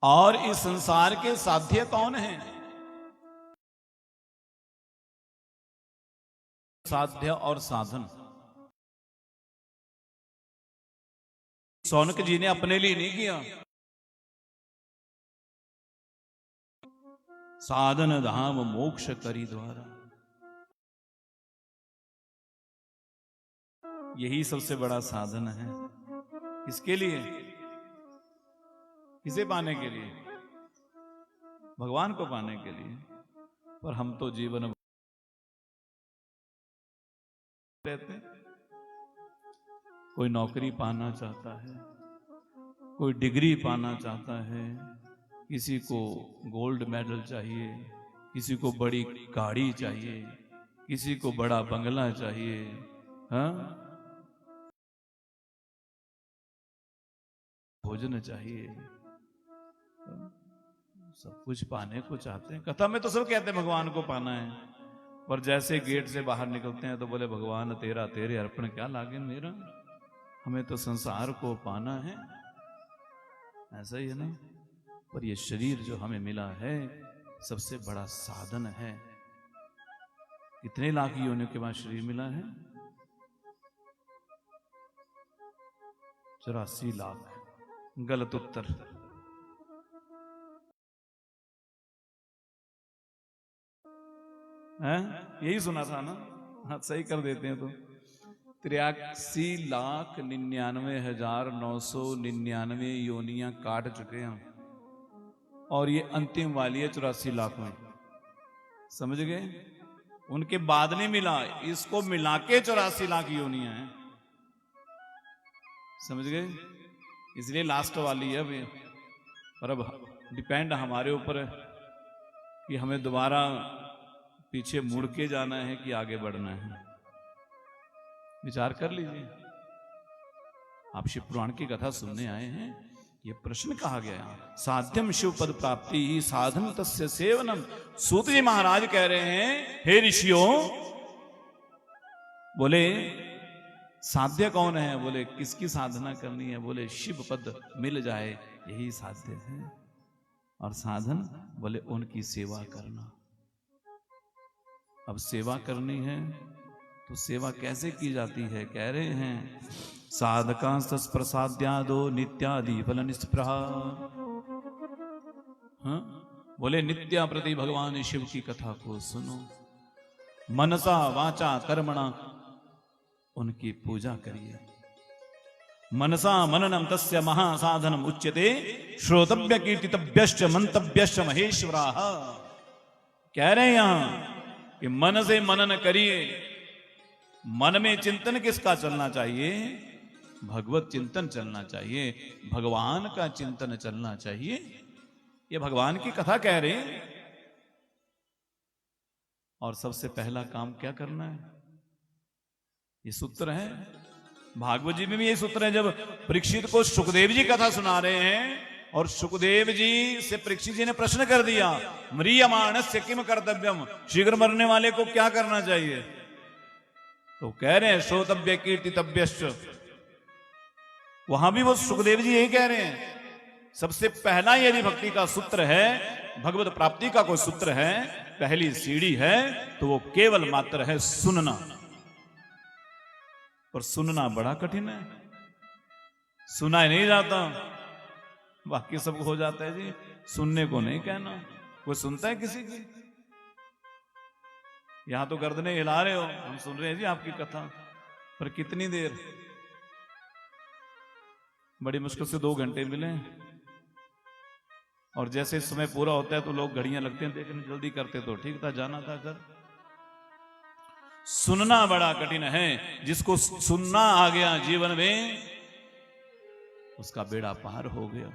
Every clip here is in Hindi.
और इस संसार के साध्य कौन हैं? साध्य और साधन शौनक जी ने अपने लिए नहीं किया। साधन धाम मोक्ष करी द्वारा, यही सबसे बड़ा साधन है। किसके लिए? किसे पाने के लिए? भगवान को पाने के लिए। पर हम तो जीवन रहते, कोई नौकरी पाना चाहता है, कोई डिग्री पाना चाहता है, किसी को गोल्ड मेडल चाहिए, किसी को बड़ी गाड़ी चाहिए, किसी को बड़ा बंगला चाहिए, हाँ, भोजन चाहिए, सब कुछ पाने को चाहते हैं। कथा में तो सब कहते हैं भगवान को पाना है, पर जैसे गेट से बाहर निकलते हैं तो बोले भगवान तेरा तेरे अर्पण क्या लागे मेरा, हमें तो संसार को पाना है। ऐसा ही है ना। पर ये शरीर जो हमें मिला है सबसे बड़ा साधन है। कितने लाख योनियों के बाद शरीर मिला है? 84 लाख। गलत उत्तर। है? यही सुना था ना? हाँ, सही कर देते हैं तो 83,99,999 योनियां काट चुके हैं और ये अंतिम वाली है 84 लाख में। समझ गए? उनके बाद नहीं मिला, इसको मिला के 84 लाख योनियां हैं। समझ गए? इसलिए लास्ट वाली है अभी। पर अब डिपेंड हमारे ऊपर है कि हमें दोबारा पीछे मुड़ के जाना है कि आगे बढ़ना है। विचार कर लीजिए। आप शिव पुराण की कथा सुनने आए हैं, ये प्रश्न कहा गया साध्यम शिव पद प्राप्ति साधन तस्य सेवनम। सूत जी महाराज कह रहे हैं, हे ऋषियों, बोले साध्य कौन है? बोले किसकी साधना करनी है? बोले शिव पद मिल जाए यही साध्य है। और साधन बोले उनकी सेवा करना। अब सेवा करनी है तो सेवा कैसे की जाती है? कह रहे हैं साधका सस्प्रसाद्यादो नित्यादि फल निष्प्रहा। हाँ? बोले नित्या प्रति भगवान शिव की कथा को सुनो, मनसा वाचा कर्मणा उनकी पूजा करिए। मनसा मननम तस्य महासाधनम उच्यते श्रोतव्य कीर्तितव्यश्च मंतव्यश्च महेश्वराः। कह रहे हैं यहां कि मन से मनन करिए। मन में चिंतन किसका चलना चाहिए? भगवत चिंतन चलना चाहिए, भगवान का चिंतन चलना चाहिए। ये भगवान की कथा कह रहे हैं। और सबसे पहला काम क्या करना है? ये सूत्र है भागवत जी में भी। ये सूत्र है। जब परीक्षित को सुखदेव जी कथा सुना रहे हैं और सुखदेव जी से परीक्षित जी ने प्रश्न कर दिया, म्रियमाणस्य किम कर्तव्यम, शीघ्र मरने वाले को क्या करना चाहिए? तो कह रहे हैं श्रोतव्य कीर्तितव्यश्च। वहां भी वो सुखदेव जी यही कह रहे हैं। सबसे पहला यदि भक्ति का सूत्र है, भगवत प्राप्ति का कोई सूत्र है, पहली सीढ़ी है, तो वो केवल मात्र है सुनना। पर सुनना बड़ा कठिन है। सुना ही नहीं जाता, बाकी सब हो जाता है जी। सुनने को नहीं कहना। कोई सुनता है किसी की? यहां तो गर्दनें हिला रहे हो, हम सुन रहे हैं जी आपकी कथा, पर कितनी देर? बड़ी मुश्किल से 2 घंटे मिले। और जैसे समय पूरा होता है तो लोग घड़ियां लगते हैं देखने, जल्दी करते तो ठीक था, जाना था घर। सुनना बड़ा कठिन है। जिसको सुनना आ गया जीवन में, उसका बेड़ा पार हो गया।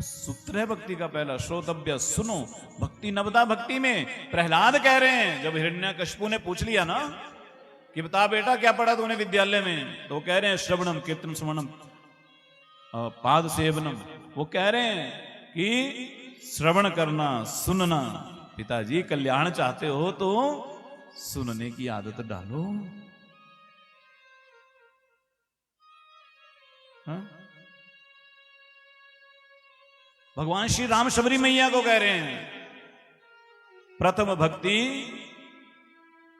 सूत्र है भक्ति का पहला, श्रोतव्य, सुनो। भक्ति नवदा भक्ति में प्रहलाद कह रहे हैं, जब हिरण्यकशिपु ने पूछ लिया ना कि बता बेटा क्या पढ़ा तूने विद्यालय में, तो कह रहे हैं श्रवणम कीर्तन स्मरणम पाद सेवनम। वो कह रहे हैं कि श्रवण करना, सुनना। पिताजी कल्याण चाहते हो तो सुनने की आदत डालो। हाँ? भगवान श्री राम शबरी मैया को कह रहे हैं, प्रथम भक्ति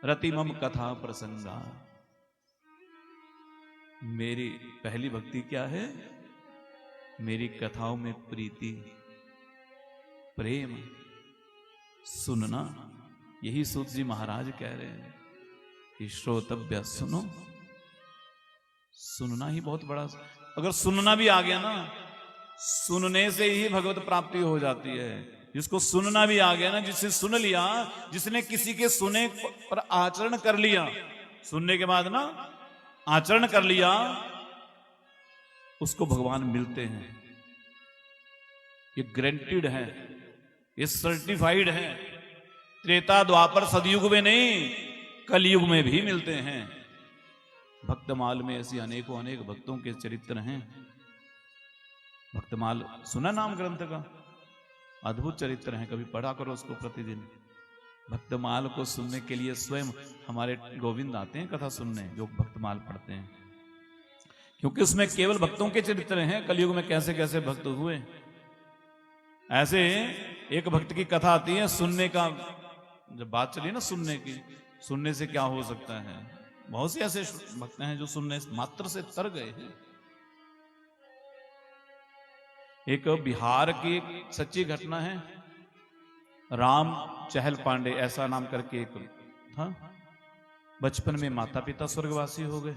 रति मम कथा प्रसंगा। मेरी पहली भक्ति क्या है? मेरी कथाओं में प्रीति, प्रेम, सुनना। यही सूत जी महाराज कह रहे हैं कि श्रोतव्य, सुनो। सुनना ही बहुत बड़ा, अगर सुनना भी आ गया ना, सुनने से ही भगवत प्राप्ति हो जाती है। जिसको सुनना भी आ गया ना, जिससे सुन लिया, जिसने किसी के सुने पर आचरण कर लिया, सुनने के बाद ना आचरण कर लिया, उसको भगवान मिलते हैं। ये गारंटीड है, ये सर्टिफाइड है। त्रेता द्वापर सदयुग में नहीं, कलयुग में भी मिलते हैं। भक्तमाल में ऐसी अनेकों अनेक भक्तों के चरित्र हैं। भक्तमाल सुना नाम ग्रंथ का? अद्भुत चरित्र है, कभी पढ़ा करो उसको प्रतिदिन। भक्तमाल को सुनने के लिए स्वयं हमारे गोविंद आते हैं कथा सुनने, जो भक्तमाल पढ़ते हैं, क्योंकि उसमें केवल भक्तों के चरित्र हैं। कलयुग में कैसे कैसे भक्त हुए। ऐसे एक भक्त की कथा आती है सुनने का, जब बात चली ना सुनने की, सुनने से क्या हो सकता है। बहुत से ऐसे भक्त हैं जो सुनने मात्र से तर गए हैं। एक बिहार की सच्ची घटना है। राम चहल पांडे ऐसा नाम करके एक था। बचपन में माता पिता स्वर्गवासी हो गए,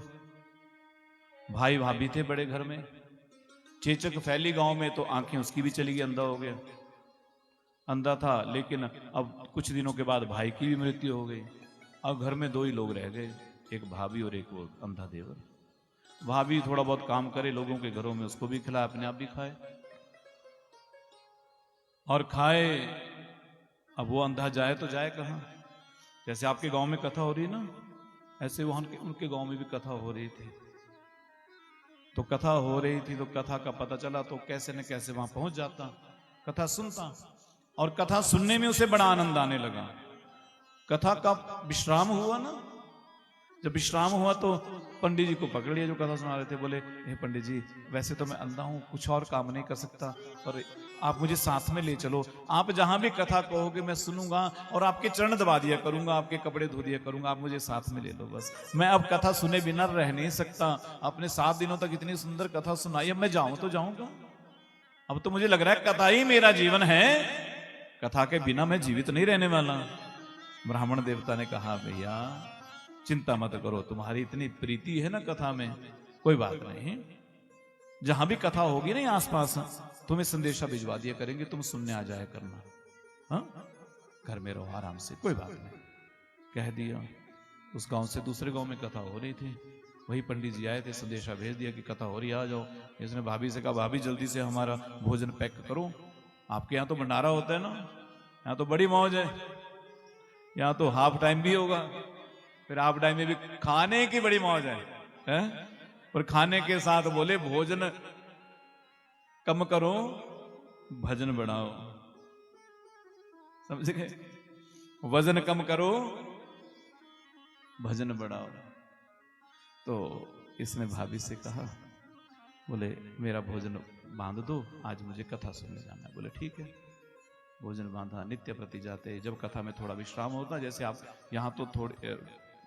भाई भाभी थे बड़े घर में, चेचक फैली गांव में, तो आंखें उसकी भी चली गई, अंधा हो गया। अंधा था, लेकिन अब कुछ दिनों के बाद भाई की भी मृत्यु हो गई। अब घर में दो ही लोग रह गए, एक भाभी और एक वो अंधा देवर। भाभी थोड़ा बहुत काम करे लोगों के घरों में, उसको भी खिलाए, अपने आप भी खाए और खाए। अब वो अंधा जाए तो जाए कहां? जैसे आपके गांव में कथा हो रही है ना, ऐसे वहां उनके गांव में भी कथा हो रही थी। तो कथा हो रही थी तो कथा का पता चला तो कैसे न कैसे वहां पहुंच जाता, कथा सुनता, और कथा सुनने में उसे बड़ा आनंद आने लगा। कथा का विश्राम हुआ ना, जब विश्राम हुआ तो पंडित जी को पकड़ लिया जो कथा सुना रहे थे। बोले, हे पंडित जी, वैसे तो मैं अंधा हूं, कुछ और काम नहीं कर सकता, और आप मुझे साथ में ले चलो। आप जहां भी कथा कहोगे मैं सुनूंगा, और आपके चरण दबा दिया करूंगा, आपके कपड़े धो दिया करूंगा, आप मुझे साथ में ले लो बस। मैं अब कथा सुने बिना रह नहीं सकता। आपने 7 दिनों तक इतनी सुंदर कथा सुनाई, अब मैं जाऊं तो जाऊंगा। अब तो मुझे लग रहा है कथा ही मेरा जीवन है, कथा के बिना मैं जीवित नहीं रहने वाला। ब्राह्मण देवता ने कहा, भैया चिंता मत करो, तुम्हारी इतनी प्रीति है ना कथा में, कोई बात नहीं। जहां भी कथा होगी ना आसपास, तुम्हें संदेशा भिजवा दिया करेंगे, तुम सुनने आ जाया करना। हाँ, घर में रहो आराम से, कोई बात नहीं। कह दिया। उस गांव से दूसरे गांव में कथा हो रही थी, वही पंडित जी आए थे, संदेशा भेज दिया कि कथा हो रही, आ जाओ। इसने भाभी से कहा, भाभी जल्दी से हमारा भोजन पैक करो, आपके यहाँ तो भंडारा होता है ना, यहाँ तो बड़ी मौज है, यहाँ तो हाफ टाइम भी होगा, फिर हाफ टाइम में भी खाने की बड़ी मौज है? और खाने के साथ बोले, भोजन कम करो, भजन बढ़ाओ। समझ गए? वजन कम करो, भजन बढ़ाओ। तो इसने भाभी से कहा, बोले मेरा भोजन बांध दो, आज मुझे कथा सुनने जाना है। बोले ठीक है। भोजन बांधा, नित्य प्रति जाते। जब कथा में थोड़ा विश्राम होता, जैसे आप यहाँ तो थोड़े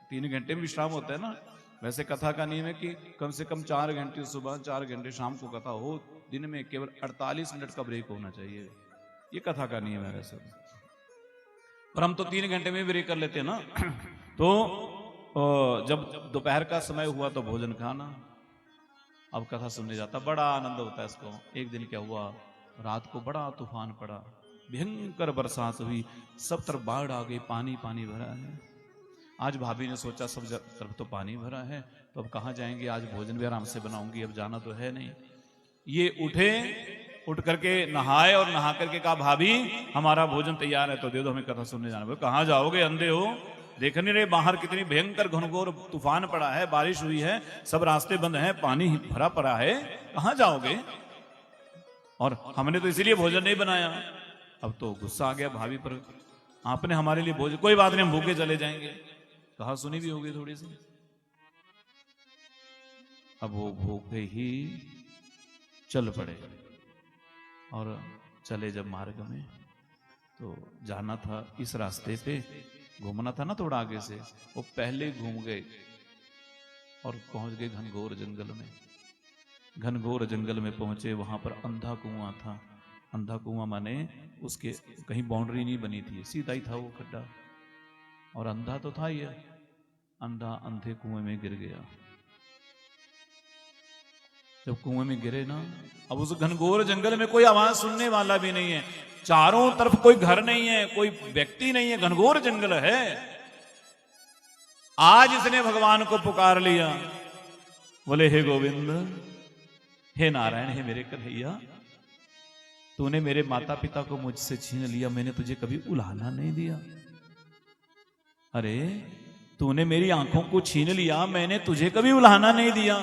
3 घंटे में विश्राम होता है ना, वैसे कथा का नियम है कि कम से कम 4 घंटे सुबह, 4 घंटे शाम को कथा हो। दिन में केवल 48 मिनट का ब्रेक होना चाहिए, ये कथा का नियम है वैसे। पर हम तो 3 घंटे में ब्रेक कर लेते हैं ना। तो जब दोपहर का समय हुआ तो भोजन खाना, अब कथा सुनने जाता, बड़ा आनंद होता है इसको। एक दिन क्या हुआ, रात को बड़ा तूफान पड़ा, भयंकर बरसात हुई, सब तरफ बाढ़ आ गई, पानी पानी भरा है। आज भाभी ने सोचा सब तरफ तो पानी भरा है, तो अब कहाँ जाएंगे, आज भोजन भी आराम से बनाऊंगी, अब जाना तो है नहीं। ये उठे, उठ करके नहाए, और नहा करके कहा, भाभी हमारा भोजन तैयार है तो दे दो, हमें कथा सुनने जाना। बोले, कहाँ जाओगे, अंधे हो, देख नहीं रहे बाहर कितनी भयंकर घनघोर तूफान पड़ा है, बारिश हुई है, सब रास्ते बंद हैं, पानी भरा पड़ा है, कहाँ जाओगे, और हमने तो इसीलिए भोजन नहीं बनाया। अब तो गुस्सा आ गया भाभी पर, आपने हमारे लिए भोजन, कोई बात नहीं हम भूखे चले जाएंगे। कहा सुनी भी होगी थोड़ी सी। अब वो भूखे ही चल पड़े, और चले जब मार्ग में, तो जाना था इस रास्ते पे, घूमना था ना थोड़ा आगे से, वो पहले घूम गए और पहुंच गए घनघोर जंगल में। घनघोर जंगल में पहुंचे, वहां पर अंधा कुआं था। अंधा कुआं माने उसके कहीं बाउंड्री नहीं बनी थी, सीधा ही था वो खड्डा, और अंधा तो था ही। अंधा अंधे कुएं में गिर गया। जब कुएं में गिरे ना, अब उस घनघोर जंगल में कोई आवाज सुनने वाला भी नहीं है, चारों तरफ कोई घर नहीं है, कोई व्यक्ति नहीं है, घनघोर जंगल है। आज इसने भगवान को पुकार लिया, बोले हे गोविंद, हे नारायण, हे मेरे कन्हैया, तूने मेरे माता पिता को मुझसे छीन लिया, मैंने तुझे कभी उलाहना नहीं दिया। अरे तूने मेरी आंखों को छीन लिया, मैंने तुझे कभी उलाहना नहीं दिया।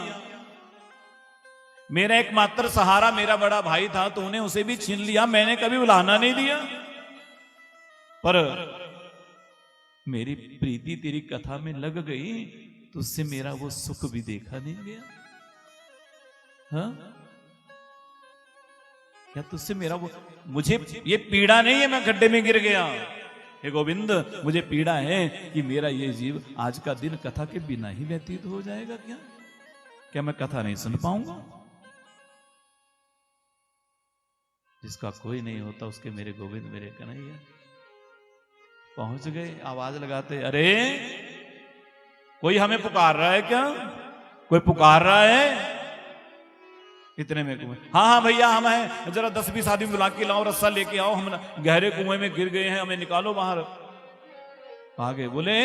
मेरा एकमात्र सहारा मेरा बड़ा भाई था, तूने उसे भी छीन लिया, मैंने कभी उलाहना नहीं दिया। पर मेरी प्रीति तेरी कथा में लग गई, तुझसे मेरा वो सुख भी देखा नहीं गया। हाँ, क्या तुझसे मेरा वो, मुझे ये पीड़ा नहीं है मैं गड्ढे में गिर गया, हे गोविंद, मुझे पीड़ा है कि मेरा ये जीव आज का दिन कथा के बिना ही व्यतीत हो जाएगा। क्या मैं कथा नहीं सुन पाऊंगा? जिसका कोई नहीं होता उसके मेरे गोविंद मेरे कन्हैया। पहुंच गए, आवाज लगाते, अरे कोई हमें पुकार रहा है क्या? कोई पुकार रहा है? इतने में कुएं, हाँ हाँ भैया हम हैं, जरा 10-20 आदमी बुला के लाओ, रस्सा लेके आओ, हम गहरे कुएं में गिर गए हैं, हमें निकालो बाहर। आगे बोले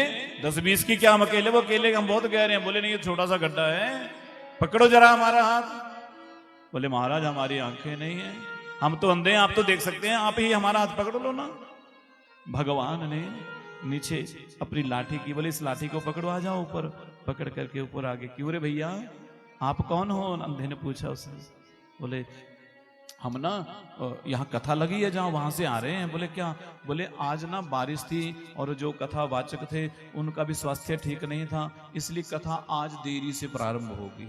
10-20 की क्या, हम अकेले, वो अकेले हम बहुत गहरे हैं। बोले नहीं, ये छोटा सा गड्ढा है, पकड़ो जरा हमारा हाथ। बोले महाराज हमारी आंखें नहीं है, हम तो अंधे हैं, आप तो देख सकते हैं, आप ही हमारा हाथ पकड़ लो ना। भगवान ने नीचे अपनी लाठी की, बोले इस लाठी को पकड़ो, आ जाओ ऊपर। पकड़ करके ऊपर आगे, क्यों रे भैया आप कौन हो? अंधे ने पूछा उससे। बोले हम ना यहाँ कथा लगी है जहाँ, वहां से आ रहे हैं। बोले क्या? बोले आज ना बारिश थी और जो कथा वाचक थे उनका भी स्वास्थ्य ठीक नहीं था, इसलिए कथा आज देरी से प्रारंभ होगी,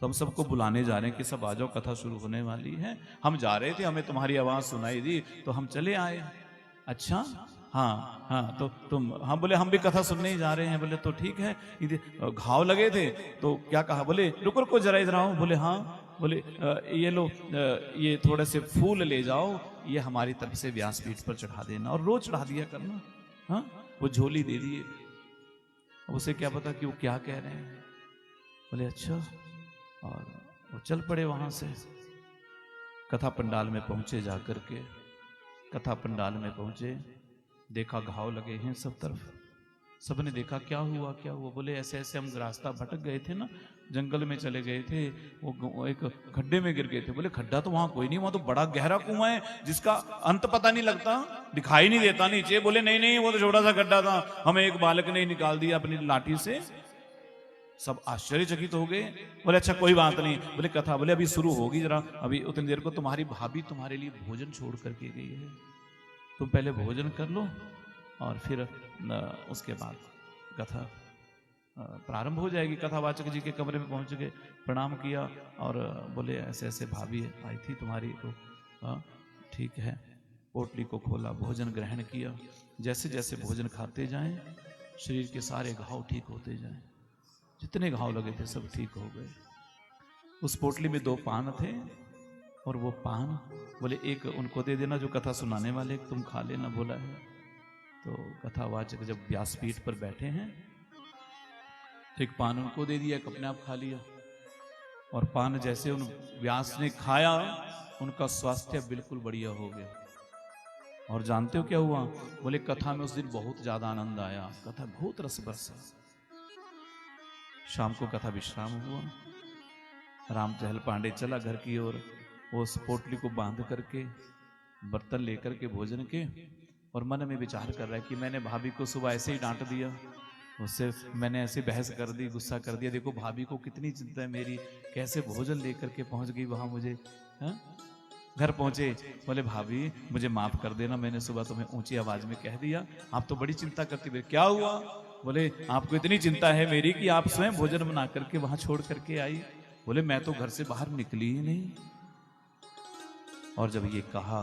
तो हम सबको बुलाने जा रहे हैं कि सब आ जाओ, कथा शुरू होने वाली है। हम जा रहे थे, हमें तुम्हारी आवाज सुनाई दी तो हम चले आए। अच्छा हाँ हाँ, तो तुम? हाँ। बोले हम भी कथा सुनने ही जा रहे हैं। बोले तो ठीक है, घाव लगे थे तो क्या कहा? बोले रुको रुको जरा इधर आओ। बोले हाँ। बोले ये लो, ये थोड़े से फूल ले जाओ, ये हमारी तरफ से व्यासपीठ पर चढ़ा देना, और रोज चढ़ा दिया करना। हाँ, वो झोली दे दिए। उसे क्या पता कि वो क्या कह रहे हैं। बोले अच्छा, और वो चल पड़े वहां से। कथा पंडाल में पहुंचे, जाकर के कथा पंडाल में पहुंचे, देखा घाव लगे हैं सब तरफ। सबने देखा क्या हुआ क्या हुआ। बोले ऐसे ऐसे हम रास्ता भटक गए थे ना, जंगल में चले गए थे, वो एक खड्डे में गिर गए थे। बोले खड्डा तो वहां कोई नहीं, वहां तो बड़ा गहरा कुआं है जिसका अंत पता नहीं लगता, दिखाई नहीं देता नीचे। बोले नहीं नहीं, वो तो छोटा सा गड्ढा था, हमें एक बालक ने निकाल दिया अपनी लाठी से। सब आश्चर्यचकित हो गए। बोले अच्छा कोई बात नहीं। बोले कथा, बोले अभी शुरू होगी, जरा अभी उतनी देर को तुम्हारी भाभी तुम्हारे लिए भोजन छोड़ करके गई है, तुम पहले भोजन कर लो और फिर उसके बाद कथा प्रारंभ हो जाएगी। कथावाचक जी के कमरे में पहुंच गए, प्रणाम किया और बोले ऐसे ऐसे भाभी आई थी तुम्हारी, तो ठीक है। पोटली को खोला, भोजन ग्रहण किया। जैसे जैसे भोजन खाते जाएं, शरीर के सारे घाव ठीक होते जाएं। जितने घाव लगे थे सब ठीक हो गए। उस पोटली में 2 पान थे, और वो पान बोले एक उनको दे देना जो कथा सुनाने वाले, तुम खा लेना बोला है। तो कथावाचक जब व्यासपीठ पर बैठे हैं तो एक पान उनको दे दिया, एक अपने आप खा लिया। और पान जैसे उन व्यास ने खाया, उनका स्वास्थ्य बिल्कुल बढ़िया हो गया। और जानते हो क्या हुआ? बोले कथा में उस दिन बहुत ज्यादा आनंद आया, कथा बहुत रस बरसा। शाम को कथा विश्राम हुआ, राम चहल पांडे चला घर की ओर। वो उस पोटली को बांध करके, बर्तन लेकर के भोजन के, और मन में विचार कर रहा है कि मैंने भाभी को सुबह ऐसे ही डांट दिया, उससे मैंने ऐसे बहस कर दी, गुस्सा कर दिया। देखो भाभी को कितनी चिंता है मेरी, कैसे भोजन लेकर के पहुंच गई वहां मुझे। घर पहुंचे, बोले भाभी मुझे माफ कर देना, मैंने सुबह तुम्हें ऊंची आवाज में कह दिया, आप तो बड़ी चिंता करती थी। क्या हुआ? बोले आपको इतनी चिंता है मेरी कि आप स्वयं भोजन बना करके वहां छोड़ करके आई। बोले मैं तो घर से बाहर निकली ही नहीं। और जब ये कहा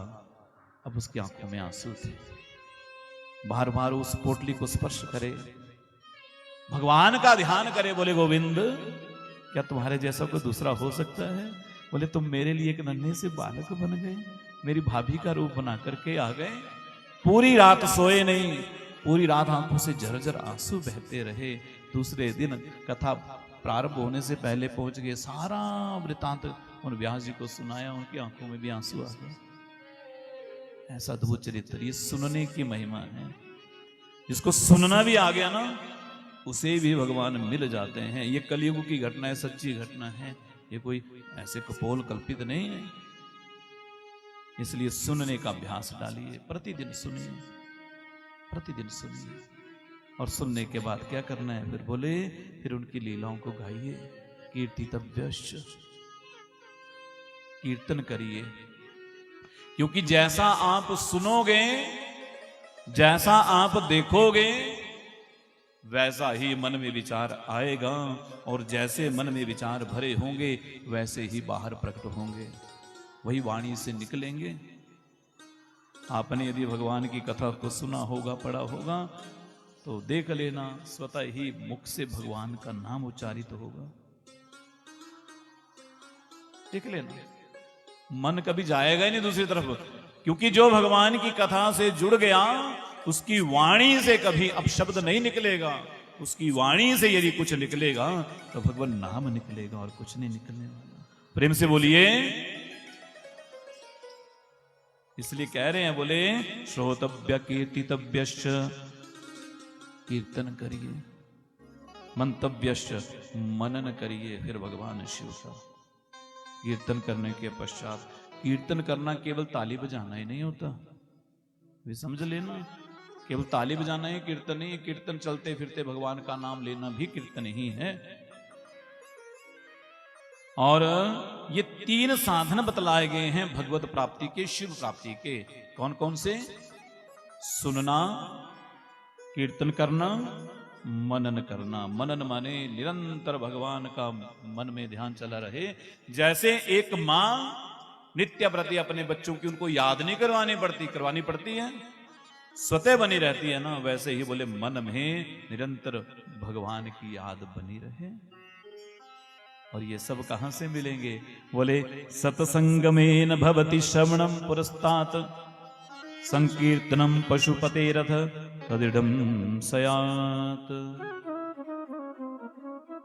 अब उसकी आंखों में आंसू थे। बार बार उस पोटली को स्पर्श करे, भगवान का ध्यान करे। बोले गोविंद, क्या तुम्हारे जैसा कोई दूसरा हो सकता है? बोले तुम मेरे लिए एक नन्हे से बालक बन गए, मेरी भाभी का रूप बना करके आ गए। पूरी रात सोए नहीं, पूरी रात आंखों से झरझर आंसू बहते रहे। दूसरे दिन कथा प्रारंभ होने से पहले पहुंच गए। सारा वृतांत उन व्यास जी को सुनाया, उनकी आंखों में भी आंसू आ गए। ऐसा अद्भुत चरित्र, ये सुनने की महिमा है। जिसको सुनना भी आ गया ना, उसे भी भगवान मिल जाते हैं। ये कलयुग की घटना है, सच्ची घटना है, ये कोई ऐसे कपोल कल्पित नहीं है। इसलिए सुनने का अभ्यास डालिए, प्रतिदिन सुनिए, प्रतिदिन सुनिए। और सुनने के बाद क्या करना है? फिर बोले, फिर उनकी लीलाओं को गाइए। कीर्तितव्यश्च, कीर्तन करिए। क्योंकि जैसा आप सुनोगे, जैसा आप देखोगे, वैसा ही मन में विचार आएगा। और जैसे मन में विचार भरे होंगे, वैसे ही बाहर प्रकट होंगे, वही वाणी से निकलेंगे। आपने यदि भगवान की कथा को सुना होगा, पढ़ा होगा, तो देख लेना, स्वतः ही मुख से भगवान का नाम उच्चारित होगा। देख लेना, मन कभी जाएगा ही नहीं दूसरी तरफ। क्योंकि जो भगवान की कथा से जुड़ गया, उसकी वाणी से कभी अपशब्द नहीं निकलेगा। उसकी वाणी से यदि कुछ निकलेगा तो भगवान नाम निकलेगा, और कुछ नहीं निकलने वाला। प्रेम से बोलिए। इसलिए कह रहे हैं, बोले श्रोतव्य कीर्तितव्यश्च, कीर्तन करिए। मंतव्यश्च, मनन करिए। फिर भगवान शिव का कीर्तन करने के पश्चात, कीर्तन करना केवल ताली बजाना ही नहीं होता, वे समझ लेना। केवल ताली बजाना ही कीर्तन नहीं, कीर्तन चलते फिरते भगवान का नाम लेना भी कीर्तन ही है। और ये 3 साधन बतलाए गए हैं भगवत प्राप्ति के, शिव प्राप्ति के। कौन कौन से? सुनना, कीर्तन करना, मनन करना। मनन माने निरंतर भगवान का मन में ध्यान चला रहे। जैसे एक माँ नित्य प्रति अपने बच्चों की उनको याद नहीं करवानी पड़ती, करवानी पड़ती है, स्वतः बनी रहती है ना, वैसे ही बोले मन में निरंतर भगवान की याद बनी रहे। और ये सब कहां से मिलेंगे? बोले सत्संगमेन भवति श्रवणम पुरस्तात्, संकीर्तनम पशुपतेरथ तदिडम सयात।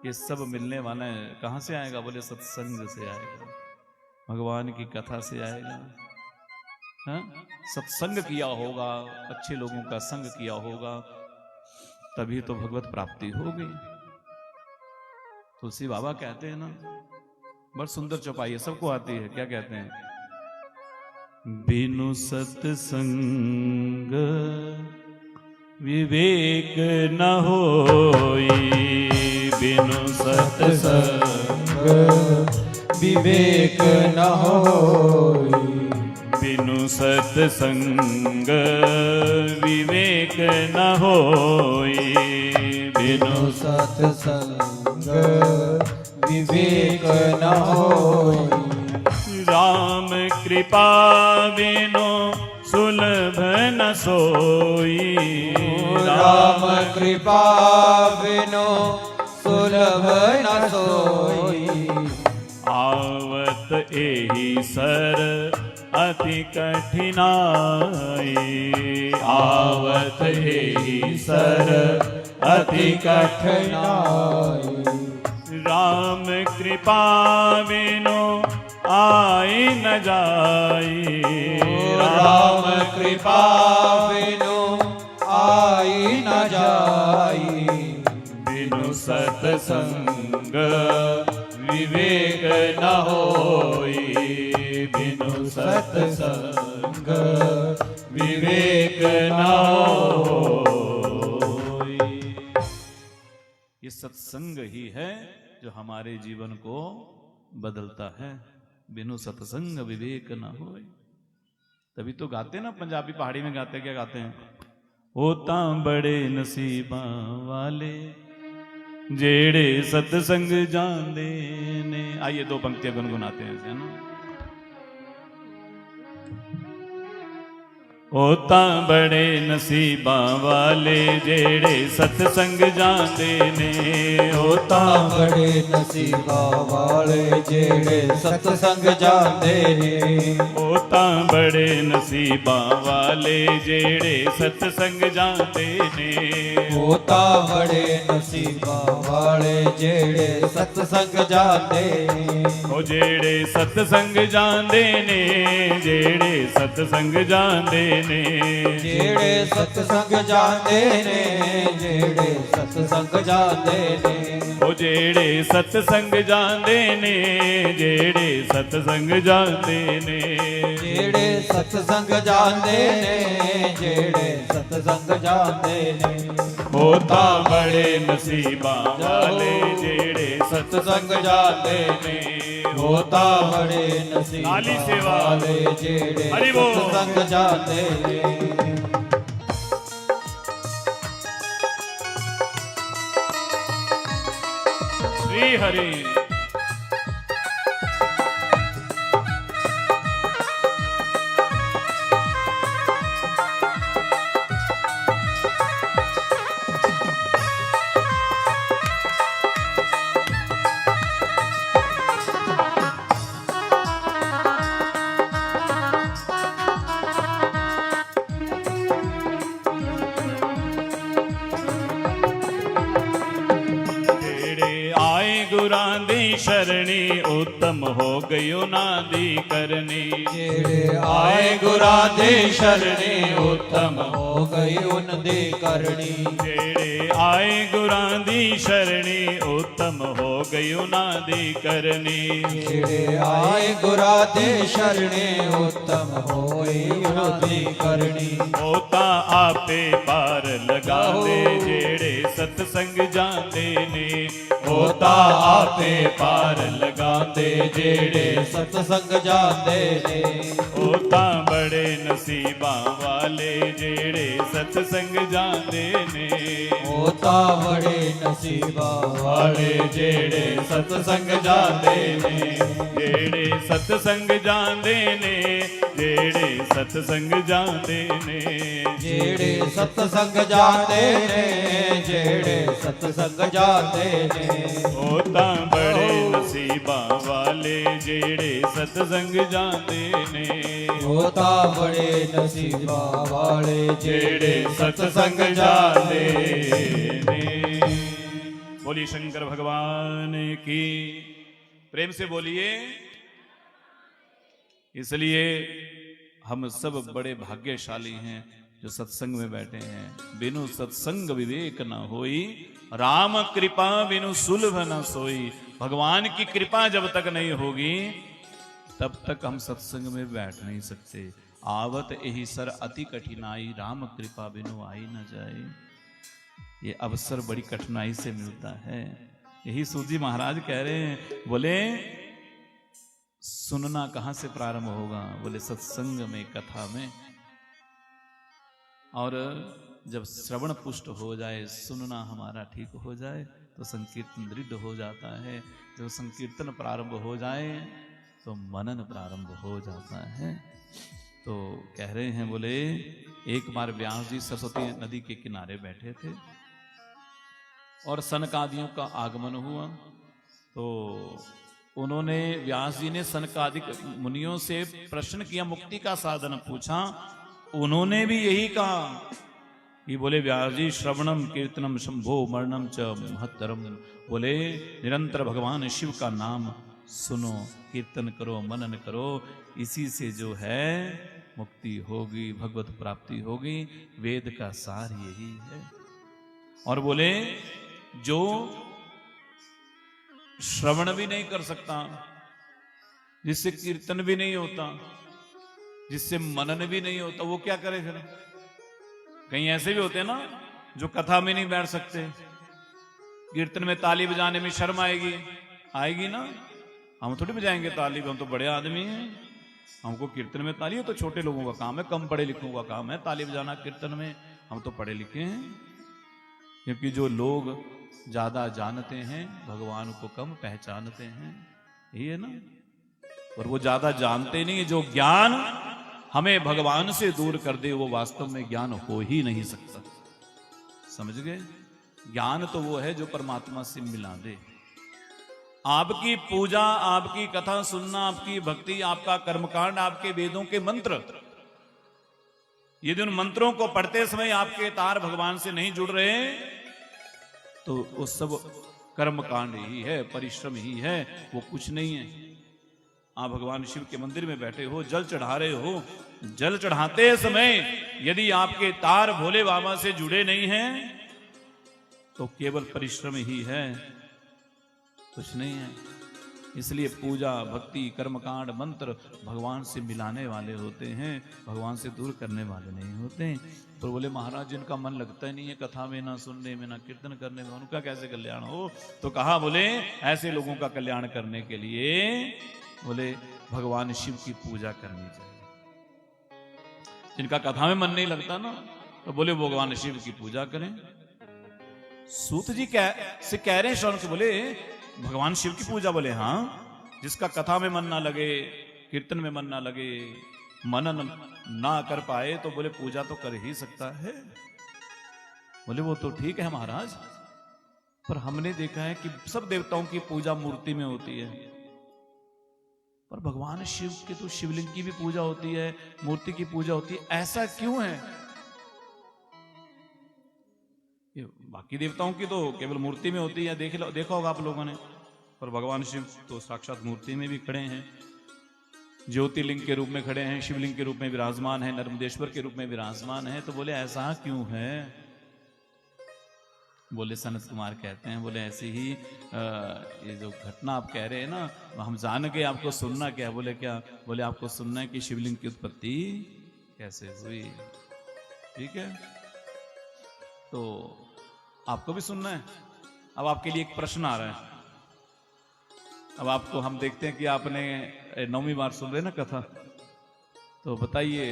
ये सब मिलने वाला है, कहां से आएगा? बोले सत्संग से आएगा, भगवान की कथा से आएगा। हाँ? सत्संग किया होगा, अच्छे लोगों का संग किया होगा, तभी तो भगवत प्राप्ति होगी। तुलसी बाबा कहते हैं ना, बड़ी सुंदर चौपाई है, सबको आती है। क्या कहते हैं? बिनु सत्संग विवेक न होई, बिनु सत्संग विवेक न होई, बिनु सत्संग विवेक न होई, बिनु सत्संग विवेक न होई। राम कृपा बिनु सुलभ न सोई, राम कृपा बिनु सुलभ न सोई। आवत एहि सर अति कठिनाई, आवत एहि सर अति कठिनाई। राम कृपा बिनु आई न जाई, राम कृपा बिनु आई न जाई। बिनु सत्संग विवेक न होई, बिनु सत्संग विवेक न होई। ये सत्संग ही है जो हमारे जीवन को बदलता है। बिनु सत्संग विवेक न होए। तभी तो गाते ना, पंजाबी पहाड़ी में गाते, क्या गाते हैं? ओ तां बड़े नसीबा वाले जेड़े सत्संग जांदे ने। आइए 2 पंक्तियां गुनगुनाते हैं ऐसे, है ना। ਉਹ ਤਾਂ ਬੜੇ ਨਸੀਬਾਂ ਵਾਲੇ ਜਿਹੜੇ ਸਤਸੰਗ ਜਾਂਦੇ ਨੇ। ਉਹ ਤਾਂ ਬੜੇ ਨਸੀਬਾਂ ਵਾਲੇ ਜਿਹੜੇ ਸਤਸੰਗ ਜਾਂਦੇ ਨੇ। ਉਹ ਤਾਂ ਬੜੇ ਨਸੀਬਾਂ ਵਾਲੇ ਜਿਹੜੇ ਸਤਸੰਗ ਜਾਂਦੇ ਨੇ। ਉਹ ਤਾਂ ਬੜੇ ਨਸੀਬਾਂ ਵਾਲੇ ਜਿਹੜੇ ਸਤਸੰਗ ਜਾਂਦੇ ਨੇ। ਉਹ ਜਿਹੜੇ ਸਤਸੰਗ ਜਾਂਦੇ ਨੇ, ਜਿਹੜੇ ਸਤਸੰਗ ਜਾਂਦੇ ਨੇ। ਜਿਹੜੇ ਸਤਸੰਗ ਜਾਂਦੇ ਨੇ, ਜਿਹੜੇ ਸਤਸੰਗ ਜਾਂਦੇ ਨੇ। ਉਹ ਜਿਹੜੇ ਸਤਸੰਗ ਜਾਂਦੇ ਨੇ, ਜਿਹੜੇ ਸਤਸੰਗ ਜਾਂਦੇ ਨੇ। ਜਿਹੜੇ ਸਤਸੰਗ ਜਾਂਦੇ ਨੇ, ਜਿਹੜੇ ਸਤਸੰਗ ਜਾਂਦੇ ਨੇ। ਉਹ ਤਾਂ ਬੜੇ ਨਸੀਬਾਂ ਵਾਲੇ ਜਿਹੜੇ ਸਤਸੰਗ ਜਾਂਦੇ ਨੇ। ਉਹ ਤਾਂ ਬੜੇ ਨਸੀਬਾਂ ਨਾਲੀ ਸੇਵਾ ਵਾਲੇ ਜਿਹੜੇ ਹਰੀ ਬੋਲ। ਸਤਸੰਗ ਜਾਂਦੇ ਨੇ। श्री हरि। ਗੁਰਾਂ ਦੀ ਸ਼ਰਣੀ ਉਤਮ ਹੋ ਗਈ ਉਹਨਾਂ ਦੀ ਕਰਨੀ। ਜਿਹੜੇ ਆਏ ਗੁਰਾਂ ਦੀ ਸ਼ਰਣੀ ਉਤਮ ਹੋ ਗਈ ਉਹਨਾਂ ਦੀ ਕਰਨੀ। ਜਿਹੜੇ ਆਏ ਗੁਰਾਂ ਦੀ ਸ਼ਰਣੀ ਉਤਮ ਹੋ ਗਈ ਉਹਨਾਂ ਦੀ ਕਰਨੀ। ਜਿਹੜੇ ਆਏ ਗੁਰਾਂ ਦੀ ਸ਼ਰਣੀ ਉਤਮ ਹੋਈ ਉਹਨਾਂ ਦੀ ਕਰਨੀ। ਉਹ ਤਾਂ ਆਪੇ ਪਾਰ ਲਗਾਉਂਦੇ ਜਿਹੜੇ ਸਤਸੰਗ ਜਾਂਦੇ ਨੇ। ਉਹ ਤਾਂ ਆਪੇ ਪਾਰ ਲਗਾਉਂਦੇ ਜਿਹੜੇ ਸਤਸੰਗ ਜਾਂਦੇ ਨੇ। ਉਹ ਤਾਂ ਬੜੇ ਨਸੀਬਾਂ ਵਾਲੇ ਜਿਹੜੇ ਸਤਸੰਗ ਜਾਂਦੇ ਨੇ। ਉਹ ਤਾਂ ਬੜੇ ਨਸੀਬਾਂ ਵਾਲੇ ਜਿਹੜੇ ਸਤਸੰਗ ਜਾਂਦੇ ਨੇ। ਜਿਹੜੇ ਸਤਸੰਗ ਜਾਂਦੇ ਨੇ, ਜਿਹੜੇ ਸਤਸੰਗ ਜਾਂਦੇ ਨੇ। ਜਿਹੜੇ ਸਤਸੰਗ ਜਾਂਦੇ ਨੇ, ਜਿਹੜੇ ਸਤਸੰਗ ਜਾਂਦੇ ਨੇ। ਉਹ ਤਾਂ ਬੜੇ ਨਸੀਬਾਂ ਵਾਲੇ ਜਿਹੜੇ ਸਤਸੰਗ ਜਾਂਦੇ ਨੇ। ਉਹ ਤਾਂ ਬੜੇ ਨਸੀਬਾਂ ਵਾਲੇ ਜਿਹੜੇ ਸਤਸੰਗ ਜਾਂਦੇ ने। बोलिए शंकर भगवान की। प्रेम से बोलिए। इसलिए हम सब बड़े भाग्यशाली हैं जो सत्संग में बैठे हैं। बिनु सत्संग विवेक न होई, राम कृपा बिनु सुलभ न सोई। भगवान की कृपा जब तक नहीं होगी तब तक हम सत्संग में बैठ नहीं सकते। आवत यही सर अति कठिनाई, राम कृपा बिनु आई न जाए। ये अवसर बड़ी कठिनाई से मिलता है। यही सूजी महाराज कह रहे हैं, बोले सुनना कहां से प्रारंभ होगा? बोले सत्संग में, कथा में। और जब श्रवण पुष्ट हो जाए, सुनना हमारा ठीक हो जाए तो संकीर्तन दृढ़ हो जाता है। जब संकीर्तन प्रारंभ हो जाए तो मनन प्रारंभ हो जाता है। तो कह रहे हैं, बोले एक बार व्यास जी सरस्वती नदी के किनारे बैठे थे और सनकादियों का आगमन हुआ। तो उन्होंने, व्यास जी ने सनकादिक मुनियों से प्रश्न किया, मुक्ति का साधन पूछा। उन्होंने भी यही कहा कि बोले व्यास जी, श्रवणम कीर्तनम शंभो मरणम च महत्तरम। बोले निरंतर भगवान शिव का नाम सुनो, कीर्तन करो, मनन करो। इसी से जो है मुक्ति होगी, भगवत प्राप्ति होगी। वेद का सार यही है। और बोले जो श्रवण भी नहीं कर सकता, जिससे कीर्तन भी नहीं होता, जिससे मनन भी नहीं होता, वो क्या करे फिर? कहीं ऐसे भी होते हैं ना जो कथा में नहीं बैठ सकते। कीर्तन में ताली बजाने में शर्म आएगी, आएगी ना? हम थोड़ी बजाएंगे ताली, हम तो बड़े आदमी हैं। हमको कीर्तन में ताली, तो छोटे लोगों का काम है, कम पढ़े लिखों का काम है ताली बजाना कीर्तन में। हम तो पढ़े लिखे हैं। क्योंकि जो लोग ज्यादा जानते हैं भगवान को कम पहचानते हैं, यही है ना। और वो ज्यादा जानते नहीं, जो ज्ञान हमें भगवान से दूर कर दे, वो वास्तव में ज्ञान हो ही नहीं सकता। समझ गए? ज्ञान तो वो है जो परमात्मा से मिला दे। आपकी पूजा, आपकी कथा सुनना, आपकी भक्ति, आपका कर्मकांड, आपके वेदों के मंत्र, यदि उन मंत्रों को पढ़ते समय आपके तार भगवान से नहीं जुड़ रहे तो वो सब कर्मकांड ही है, परिश्रम ही है, वो कुछ नहीं है। आप भगवान शिव के मंदिर में बैठे हो, जल चढ़ा रहे हो, जल चढ़ाते समय यदि आपके तार भोले बाबा से जुड़े नहीं हैं तो केवल परिश्रम ही है, कुछ नहीं है। इसलिए पूजा, भक्ति, कर्मकांड, मंत्र भगवान से मिलाने वाले होते हैं, भगवान से दूर करने वाले नहीं होते। तो बोले महाराज जिनका मन लगता ही नहीं है कथा में, ना सुनने में, ना कीर्तन करने में, उनका कैसे कल्याण हो? तो कहा बोले ऐसे लोगों का कल्याण करने के लिए बोले भगवान शिव की पूजा करनी चाहिए। जिनका कथा में मन नहीं लगता ना, तो बोले भगवान शिव की पूजा करें। सूत जी से कह रहे हैं शौनक, बोले भगवान शिव की पूजा? बोले हाँ, जिसका कथा में मन ना लगे, कीर्तन में मन ना लगे, मनन ना कर पाए, तो बोले पूजा तो कर ही सकता है। बोले वो तो ठीक है महाराज, पर हमने देखा है कि सब देवताओं की पूजा मूर्ति में होती है, पर भगवान शिव के तो शिवलिंग की भी पूजा होती है, मूर्ति की पूजा होती है, ऐसा क्यों है? बाकी देवताओं की तो केवल मूर्ति में होती है, देखा होगा आप लोगों ने, पर भगवान शिव तो साक्षात मूर्ति में भी खड़े हैं, ज्योतिर्लिंग के रूप में खड़े हैं, शिवलिंग के रूप में विराजमान है, नर्मदेश्वर के रूप में विराजमान है। तो बोले ऐसा क्यों है? बोले सनत कुमार कहते हैं, बोले ऐसी ही ये जो घटना आप कह रहे हैं ना, हम जान गए, आपको सुनना क्या? बोले क्या? बोले आपको सुनना है कि शिवलिंग की उत्पत्ति कैसे हुई। ठीक है, तो आपको भी सुनना है। अब आपके लिए एक प्रश्न आ रहा है। अब आपको हम देखते हैं कि आपने 9वीं बार सुन रहे ना कथा, तो बताइए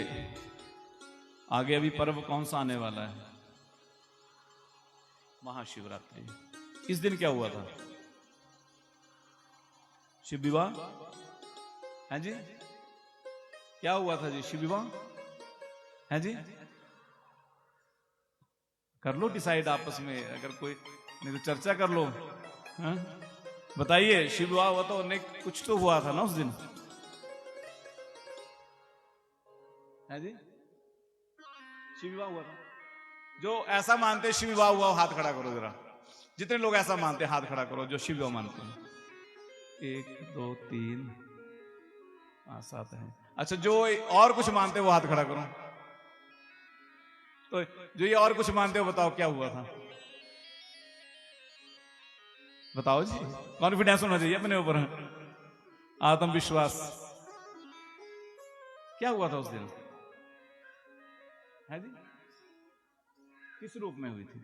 आगे अभी पर्व कौन सा आने वाला है? महाशिवरात्रि। इस दिन क्या हुआ था? शिव विवाह है जी? क्या हुआ था जी? शिव विवाह है जी? कर लो डिसाइड आपस में, अगर कोई नहीं तो चर्चा कर लो। हाँ? बताइए, शिव विवाह हुआ तो नहीं, कुछ तो हुआ था ना उस दिन, है जी? शिव विवाह हुआ था। जो ऐसा मानते शिव विवाह हुआ, हाथ खड़ा करो जरा। जितने लोग ऐसा मानते हाथ खड़ा करो जो शिव विवाह मानते हैं। 1 2 3 5 7 है। अच्छा, जो और कुछ मानते वो हाथ खड़ा करो। तो जो ये और कुछ मानते हो बताओ क्या हुआ था? बताओ जी, कॉन्फिडेंस होना चाहिए अपने ऊपर, आत्मविश्वास। क्या हुआ था उस दिन? है जी? किस रूप में हुई थी?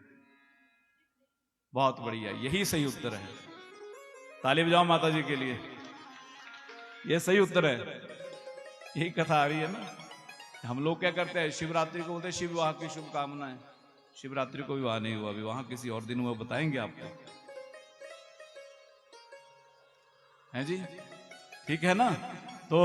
बहुत बढ़िया, यही सही उत्तर है। ताली बजाओ माता जी के लिए, यह सही उत्तर है। यही कथा आ रही है ना। हम लोग क्या करते हैं, शिवरात्रि को बोलते हैं शिव विवाह की शुभकामनाएं। शिवरात्रि को विवाह नहीं हुआ, विवाह किसी और दिन हुआ, बताएंगे आपको, है जी? ठीक है ना? तो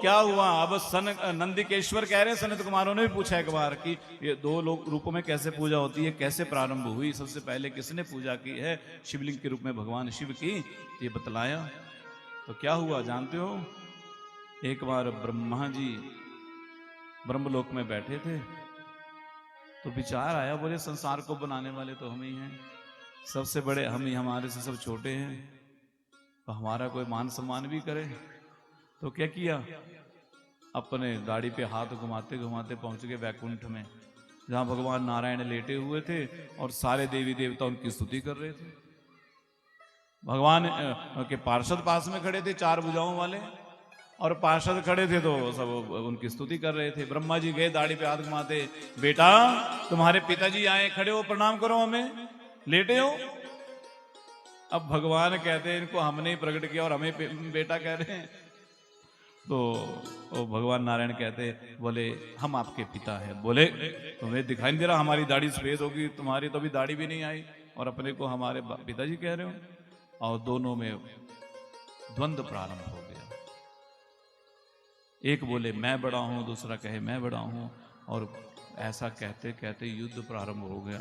क्या हुआ? अब नंदिकेश्वर कह रहे हैं, सनत कुमारों ने भी पूछा एक बार कि ये 2 रूपों में कैसे पूजा होती है, कैसे प्रारंभ हुई, सबसे पहले किसने पूजा की है शिवलिंग के रूप में भगवान शिव की, ये बतलाया। तो क्या हुआ जानते हो? एक बार ब्रह्मा जी ब्रह्मलोक में बैठे थे, तो विचार आया, बोले संसार को बनाने वाले तो हम ही हैं, सबसे बड़े हम ही, हमारे से सब छोटे हैं, तो हमारा कोई मान सम्मान भी करे। तो क्या किया? अपने दाढ़ी पे हाथ घुमाते घुमाते पहुंच गए वैकुंठ में, जहां भगवान नारायण लेटे हुए थे और सारे देवी देवता उनकी स्तुति कर रहे थे। भगवान के पार्षद पास में खड़े थे, 4 भुजाओं वाले, और पार्षद खड़े थे तो सब उनकी स्तुति कर रहे थे। ब्रह्मा जी गए दाढ़ी पे हाथ घुमाते, बेटा तुम्हारे पिताजी आए, खड़े हो, प्रणाम करो, हमें लेटे हो। अब भगवान कहते हैं इनको हमने ही प्रकट किया और हमें बेटा कह रहे हैं। तो भगवान नारायण कहते, बोले हम आपके पिता हैं। बोले तुम्हें दिखाई नहीं दे रहा हमारी दाढ़ी सफेद होगी, तुम्हारी तो अभी दाढ़ी भी नहीं आई और अपने को हमारे पिताजी कह रहे हो। और दोनों में द्वंद्व प्रारंभ हो गया। एक बोले मैं बड़ा हूं, दूसरा कहे मैं बड़ा हूं, और ऐसा कहते कहते युद्ध प्रारंभ हो गया।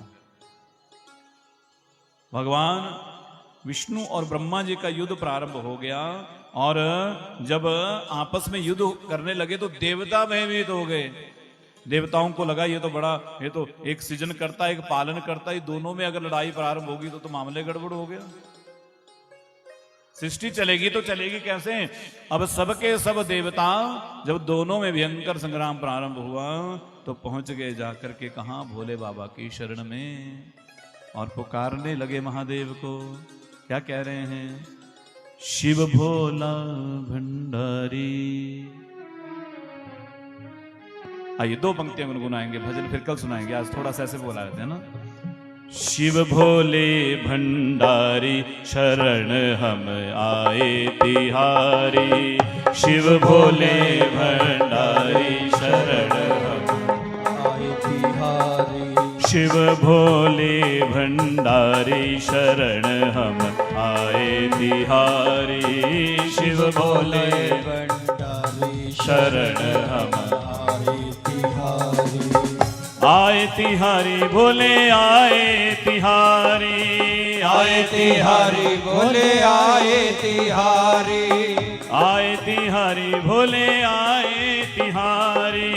भगवान विष्णु और ब्रह्मा जी का युद्ध प्रारंभ हो गया, और जब आपस में युद्ध करने लगे तो देवता भयभीत हो गए। देवताओं को लगा ये तो एक सृजन करता एक पालन करता, ये दोनों में अगर लड़ाई प्रारंभ होगी तो मामले गड़बड़ हो गया। सृष्टि चलेगी तो चलेगी कैसे? अब सबके सब देवता जब दोनों में भयंकर संग्राम प्रारंभ हुआ तो पहुंच गए जाकर के कहां? भोले बाबा की शरण में, और पुकारने लगे महादेव को। क्या कह रहे हैं? शिव भोला भंडारी। आइए 2 पंक्तियां गुनगुनाएंगे, भजन फिर कल सुनाएंगे, आज थोड़ा सा ऐसे बोला रहते हैं ना। शिव भोले भंडारी शरण हम आए तिहारी, शिव भोले भंडारी शरण हम आए तिहारी, शिव भोले भंडारी शरण हम आए तिहारी, शिव भोले भंडारी शरण हम आए तिहारी, आए तिहारी भोले आए तिहारी, आए तिहारी भोले आए तिहारी, आए तिहारी भोले आए तिहारी,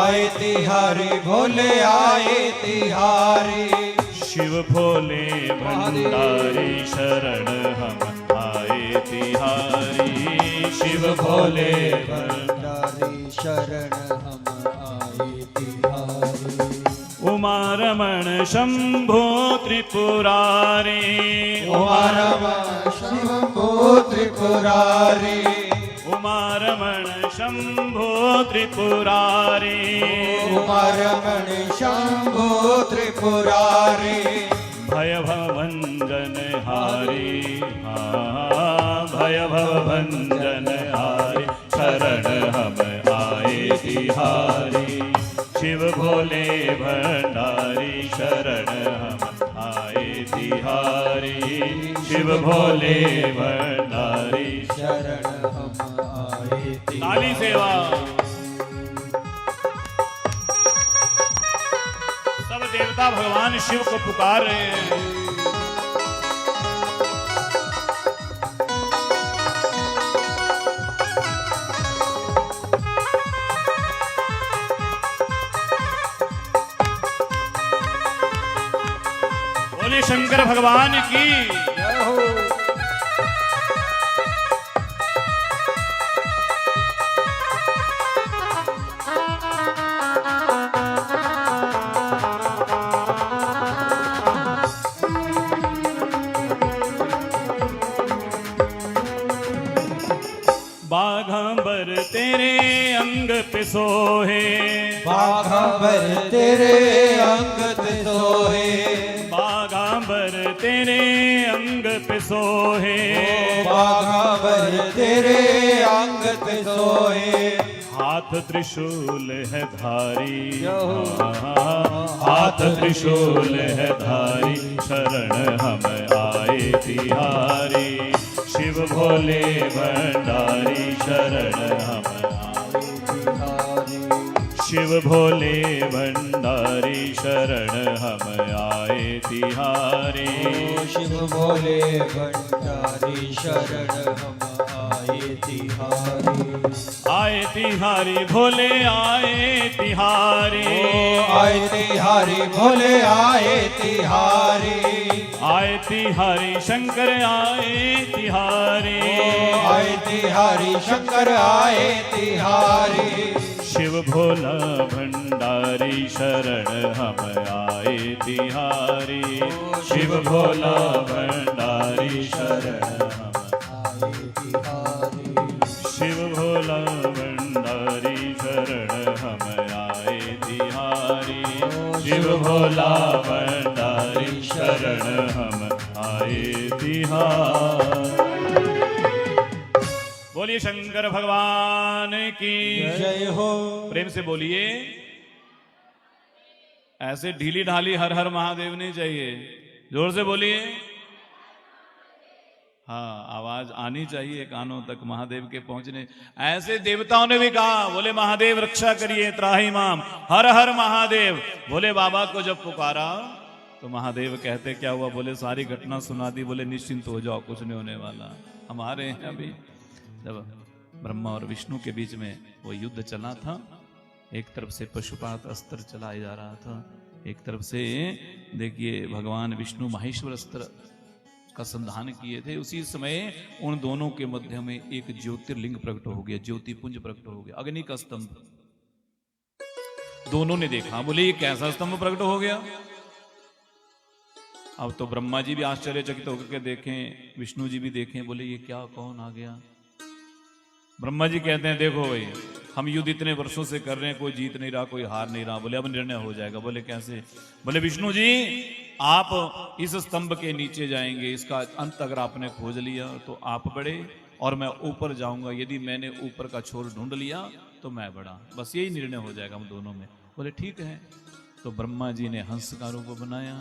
आए तिहारी भोले आए तिहारी, शिव भोले भंडारी शरण हम आए तिहारी, शिव भोले भंडारी शरण हम आए तिहारी, उमा रमण शंभो त्रिपुरारी, उमा रमण शंभो त्रिपुरारी, उमा रमण शंभो त्रिपुरारी, उमा रमण शंभो त्रिपुरारी, भय भंजन हारी, भय भंजन हारी शरण हम आए तिहारी, शिव भोले भंडारी शरण हम आए तिहारी, शिव भोले भंडारी शरण हम आए ताली सेवा। सब देवता भगवान शिव को पुकार रहे हैं। बोले शंकर भगवान की। जय हो। बाघंबर तेरे अंग पे सोहे, बाघंबर तेरे अंग पे सोहे, बाघंबर तेरे अंग पे सोहे, बाघंबर तेरे अंग पे सोहे, हाथ त्रिशूल है धारी, हाथ त्रिशूल है धारी शरण हम आए तिहारी, शिव भोले भंडारी शरण हम आए तिहारी, शिव भोले भंडारी शरण हम आए तिहारी, शिव भोले भंडारी शरण हम आए तिहारी, आए तिहारी भोले आए तिहारी, आए तिहारी भोले आए तिहारी, आए तिहारी शंकर आए तिहारी, आए तिहारी शंकर आए तिहारी, शिव भोला भंडारी शरण हम आए तिहारी, शिव भोला भंडारी शरण हम आए तिहारी, शिव भोला भंडारी शरण हम आए तिहारी, शिव भोला भंडारी शरण हम आए तिहारी। बोलिए शंकर भगवान की जय हो। प्रेम से बोलिए। ऐसे ढीली ढाली हर हर महादेव नहीं चाहिए, जोर से बोलिए हाँ, आवाज आनी चाहिए कानों तक महादेव के पहुंचने। ऐसे देवताओं ने भी कहा, बोले महादेव रक्षा करिए, त्राही माम, हर हर महादेव। बोले बाबा को जब पुकारा तो महादेव कहते क्या हुआ? बोले सारी घटना सुना दी, बोले निश्चिंत हो जाओ, कुछ नहीं होने वाला। हमारे हैं अभी जब ब्रह्मा और विष्णु के बीच में वो युद्ध चला था, एक तरफ से पशुपात अस्त्र चलाया जा रहा था, एक तरफ से देखिए भगवान विष्णु माहेश्वर अस्त्र का संधान किए थे। उसी समय उन दोनों के मध्य में एक ज्योतिर्लिंग प्रकट हो गया, ज्योतिपुंज प्रकट हो गया, अग्नि का स्तंभ। दोनों ने देखा, बोले ये कैसा स्तंभ प्रकट हो गया? अब तो ब्रह्मा जी भी आश्चर्यचकित होकर के देखें, विष्णु जी भी देखें, बोले ये क्या, कौन आ गया? ब्रह्मा जी कहते हैं देखो भाई, हम युद्ध इतने वर्षों से कर रहे हैं, कोई जीत नहीं रहा, कोई हार नहीं रहा। बोले अब निर्णय हो जाएगा। बोले कैसे? बोले विष्णु जी आप इस स्तंभ के नीचे जाएंगे, इसका अंत अगर आपने खोज लिया तो आप बढ़े और मैं ऊपर जाऊंगा, यदि मैंने ऊपर का छोर ढूंढ लिया तो मैं बढ़ा, बस यही निर्णय हो जाएगा हम दोनों में। बोले ठीक है। तो ब्रह्मा जी ने हंस का रूप बनाया,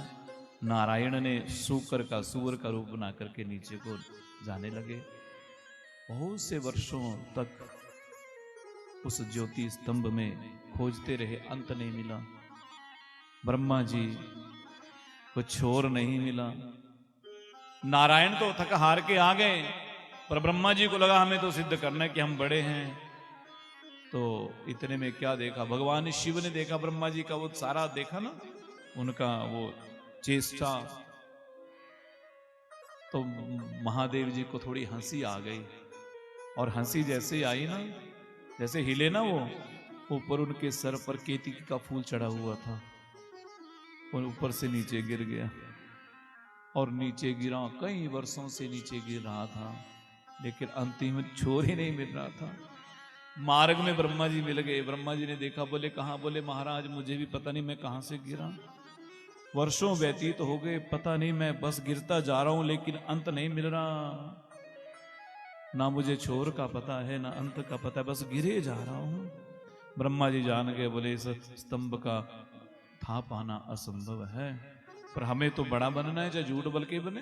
नारायण ने सूकर का, सूअर का रूप बना करके नीचे को जाने लगे। बहुत से वर्षों तक उस ज्योति स्तंभ में खोजते रहे, अंत नहीं मिला। ब्रह्मा जी को छोर नहीं मिला। नारायण तो थक हार के आ गए, पर ब्रह्मा जी को लगा हमें तो सिद्ध करना है कि हम बड़े हैं। तो इतने में क्या देखा? भगवान शिव ने देखा ब्रह्मा जी का वो सारा देखा ना, उनका वो चेष्टा। तो महादेव जी को थोड़ी हंसी आ गई, और हंसी जैसे आई ना, जैसे हिले ना, वो ऊपर उनके सर पर केतकी का फूल चढ़ा हुआ था, और ऊपर से नीचे गिर गया। और नीचे गिरा, कई वर्षों से नीचे गिर रहा था, लेकिन अंतिम में छोर ही नहीं मिल रहा था। मार्ग में ब्रह्मा जी मिल गए। ब्रह्मा जी ने देखा, बोले कहाँ? बोले महाराज मुझे भी पता नहीं मैं कहाँ से गिरा, वर्षों व्यतीत तो हो गए, पता नहीं, मैं बस गिरता जा रहा हूं, लेकिन अंत नहीं मिल रहा। ना मुझे छोर का पता है, ना अंत का पता है, बस गिरे जा रहा हूं। ब्रह्मा जी जान गए, बोले इस स्तंभ का था पाना असंभव है, पर हमें तो बड़ा बनना है, चाहे झूठ बल के बने।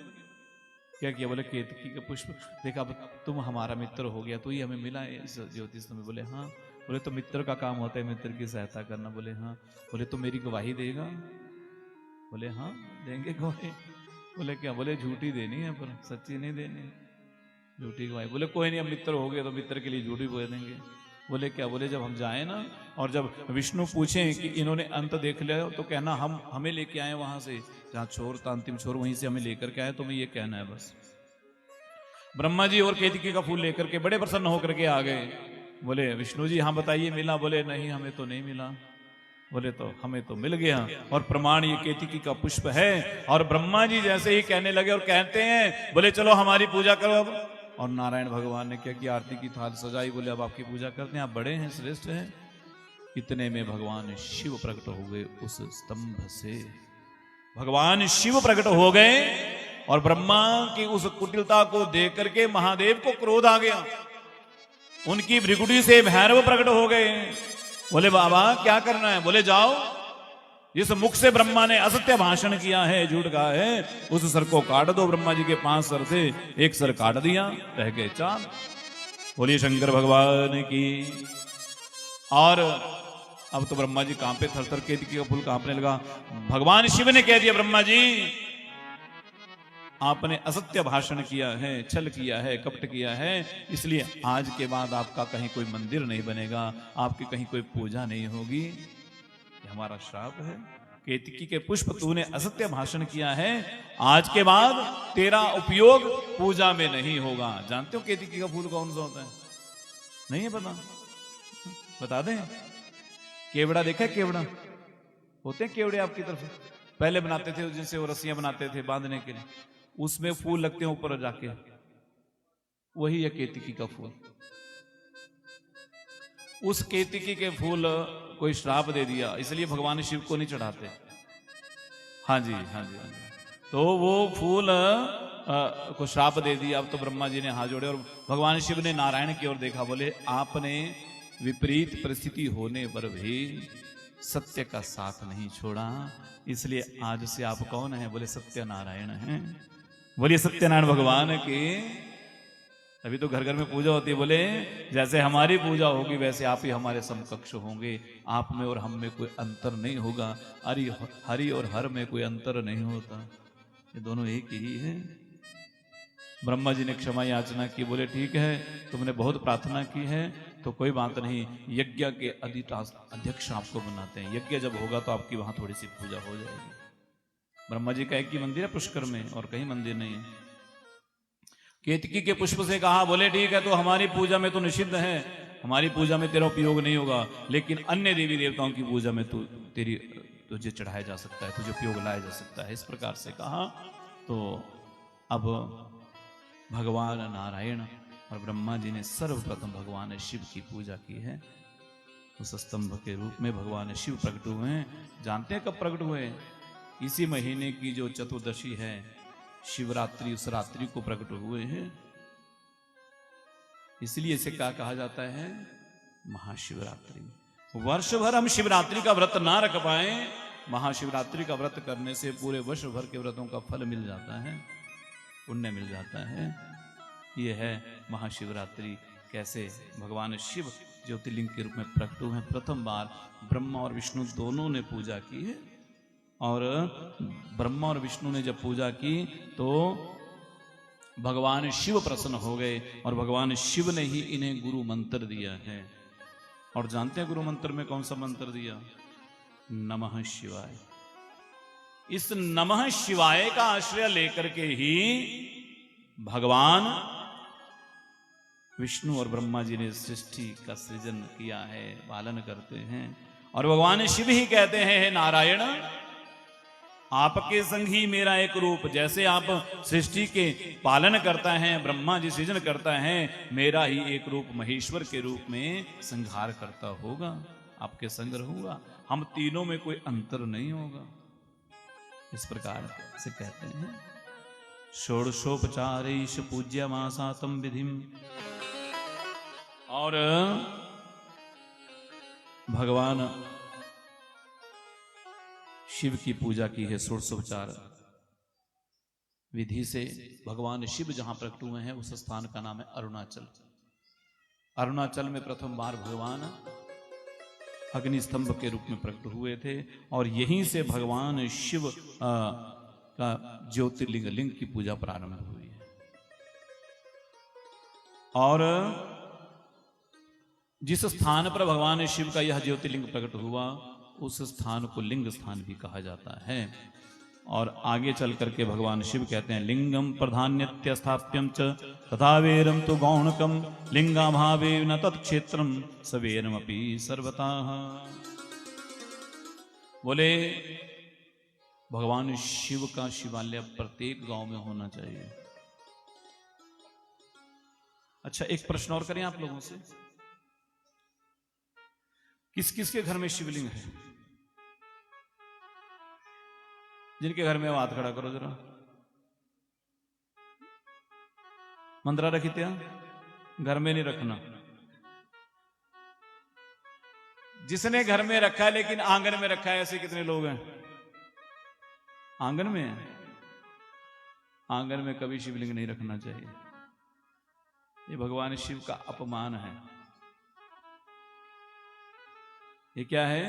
क्या किया? बोले केतकी का पुष्प देखा, अब तुम हमारा मित्र हो गया, तो ही हमें मिला है इस ज्योतिष में। बोले हाँ। बोले तो मित्र का काम होता है मित्र की सहायता करना। बोले हाँ। बोले तो मेरी गवाही देगा? बोले हाँ देंगे गवाही। बोले क्या? बोले झूठी देनी है, पर सच्ची नहीं देनी, झूठी गवाही। बोले कोई नहीं, अब मित्र हो गए तो मित्र के लिए झूठी बोल देंगे। बोले क्या? बोले जब हम जाए ना, और जब विष्णु पूछें कि इन्होंने अंत देख लिया, तो कहना हम हमें लेके आए वहां से, जहां छोर था अंतिम छोर, वहीं से हमें लेकर के आए, तुम्हें ये कहना है बस। ब्रह्मा जी और केतकी का फूल लेकर के बड़े प्रसन्न होकर के आ गए। बोले विष्णु जी हाँ बताइए, मिला? बोले नहीं, हमें तो नहीं मिला। बोले तो हमें तो मिल गया, और प्रमाण ये केतकी का पुष्प है। और ब्रह्मा जी जैसे ही कहने लगे और कहते हैं, बोले चलो हमारी पूजा करो अब। और नारायण भगवान ने क्या किया? आरती की थाल सजाई। बोले अब आपकी पूजा करते हैं, आप बड़े हैं, श्रेष्ठ हैं। इतने में भगवान शिव प्रकट हो गए उस स्तंभ से। भगवान शिव प्रकट हो गए, और ब्रह्मा की उस कुटिलता को देख करके महादेव को क्रोध आ गया। उनकी भृकुटी से भैरव प्रकट हो गए। बोले बाबा क्या करना है? बोले जाओ, जिस मुख से ब्रह्मा ने असत्य भाषण किया है, झूठ कहा है, उस सर को काट दो। ब्रह्मा जी के 5 सर थे, एक सर काट दिया, रह गए 4। बोलिए शंकर भगवान की। और अब तो ब्रह्मा जी कांपे, थर-थर केतकी का फूल कांपने लगा। भगवान शिव ने कह दिया, ब्रह्मा जी आपने असत्य भाषण किया है, छल किया है, कपट किया है, इसलिए आज के बाद आपका कहीं कोई मंदिर नहीं बनेगा, आपकी कहीं कोई पूजा नहीं होगी। ये हमारा श्राप है। केतकी के पुष्प तूने असत्य भाषण किया है, आज के बाद तेरा उपयोग पूजा में नहीं होगा। जानते हो केतकी का फूल कौन सा होता है? नहीं है पता? बता दें। केवड़ा देखा है? केवड़ा होते हैं केवड़े आपकी तरफ, पहले बनाते थे जिनसे वो रस्सियां बनाते थे बांधने के लिए, उसमें फूल लगते हैं ऊपर जाके, वही है केतकी का फूल। उस केतकी के फूल कोई श्राप दे दिया, इसलिए भगवान शिव को नहीं चढ़ाते। हाँ जी, हाँ जी, हाँ जी। तो वो फूल को श्राप दे दिया। अब तो ब्रह्मा जी ने हाथ जोड़े, और भगवान शिव ने नारायण की ओर देखा। बोले आपने विपरीत परिस्थिति होने पर भी सत्य का साथ नहीं छोड़ा, इसलिए आज से आप कौन हैं? बोले सत्य नारायण हैं। बोलिए सत्यनारायण भगवान की। अभी तो घर घर में पूजा होती है। बोले जैसे हमारी पूजा होगी वैसे आप ही हमारे समकक्ष होंगे, आप में और हम में कोई अंतर नहीं होगा। हरि और हर में कोई अंतर नहीं होता, ये दोनों एक ही है। ब्रह्मा जी ने क्षमा याचना की। बोले ठीक है, तुमने बहुत प्रार्थना की है तो कोई बात नहीं, यज्ञ के अध्यक्ष आपको बनाते हैं। यज्ञ जब होगा तो आपकी वहां थोड़ी सी पूजा हो जाएगी। ब्रह्मा जी का एक ही मंदिर है पुष्कर में, और कहीं मंदिर नहीं है। केतकी के पुष्प से कहा, बोले ठीक है, तो हमारी पूजा में तो निषिद्ध है, हमारी पूजा में तेरा उपयोग नहीं होगा, लेकिन अन्य देवी देवताओं की पूजा में तुझे चढ़ाया जा सकता है, तुझे उपयोग लाया जा सकता है। इस प्रकार से कहा। तो अब भगवान नारायण और ब्रह्मा जी ने सर्वप्रथम भगवान शिव की पूजा की है। उस स्तंभ के रूप में भगवान शिव प्रकट हुए हैं। जानते हैं कब प्रकट हुए? इसी महीने की जो चतुर्दशी है, शिवरात्रि, उस रात्रि को प्रकट हुए हैं। इसलिए इसे क्या कहा जाता है? महाशिवरात्रि। वर्ष भर हम शिवरात्रि का व्रत ना रख पाए, महाशिवरात्रि का व्रत करने से पूरे वर्ष भर के व्रतों का फल मिल जाता है, पुण्य मिल जाता है। ये है महाशिवरात्रि। कैसे भगवान शिव ज्योतिर्लिंग के रूप में प्रकट हुए हैं। प्रथम बार ब्रह्मा और विष्णु दोनों ने पूजा की है। और ब्रह्मा और विष्णु ने जब पूजा की तो भगवान शिव प्रसन्न हो गए, और भगवान शिव ने ही इन्हें गुरु मंत्र दिया है। और जानते हैं गुरु मंत्र में कौन सा मंत्र दिया? नमः शिवाय। इस नमः शिवाय का आश्रय लेकर के ही भगवान विष्णु और ब्रह्मा जी ने सृष्टि का सृजन किया है, पालन करते हैं। और भगवान शिव ही कहते हैं, हे नारायण, आपके संग ही मेरा एक रूप। जैसे आप सृष्टि के पालन करता है, ब्रह्मा जी सृजन करता है, मेरा ही एक रूप महेश्वर के रूप में संहार करता होगा, आपके संग रहूंगा, हम तीनों में कोई अंतर नहीं होगा। इस प्रकार से कहते हैं। षोडशोपचारेश पूज्यमासातम विधिम। और भगवान शिव की पूजा की है षोडशोपचार विधि से। भगवान शिव जहां प्रकट हुए हैं उस स्थान का नाम है अरुणाचल। अरुणाचल में प्रथम बार भगवान अग्नि स्तंभ के रूप में प्रकट हुए थे, और यहीं से भगवान शिव का ज्योतिर्लिंग लिंग की पूजा प्रारंभ हुई है। और जिस स्थान पर भगवान शिव का यह ज्योतिर्लिंग प्रकट हुआ उस स्थान को लिंग स्थान भी कहा जाता है। और आगे चल करके भगवान शिव कहते हैं, लिंगम प्रधान्यत्य स्थाप्यम च तथा वेरम तो गौणकम लिंगाभावे न तत्क्षेत्रम सवेरमपि सर्वता। बोले भगवान शिव का शिवालय प्रत्येक गांव में होना चाहिए। अच्छा, एक प्रश्न और करें आप लोगों से, किस किस के घर में शिवलिंग है? जिनके घर में वो हाथ खड़ा करो जरा। मंत्रा रखी त्या घर में नहीं रखना। जिसने घर में रखा है लेकिन आंगन में रखा है, ऐसे कितने लोग हैं? आंगन में है। आंगन में कभी शिवलिंग नहीं रखना चाहिए, ये भगवान शिव का अपमान है। ये क्या है?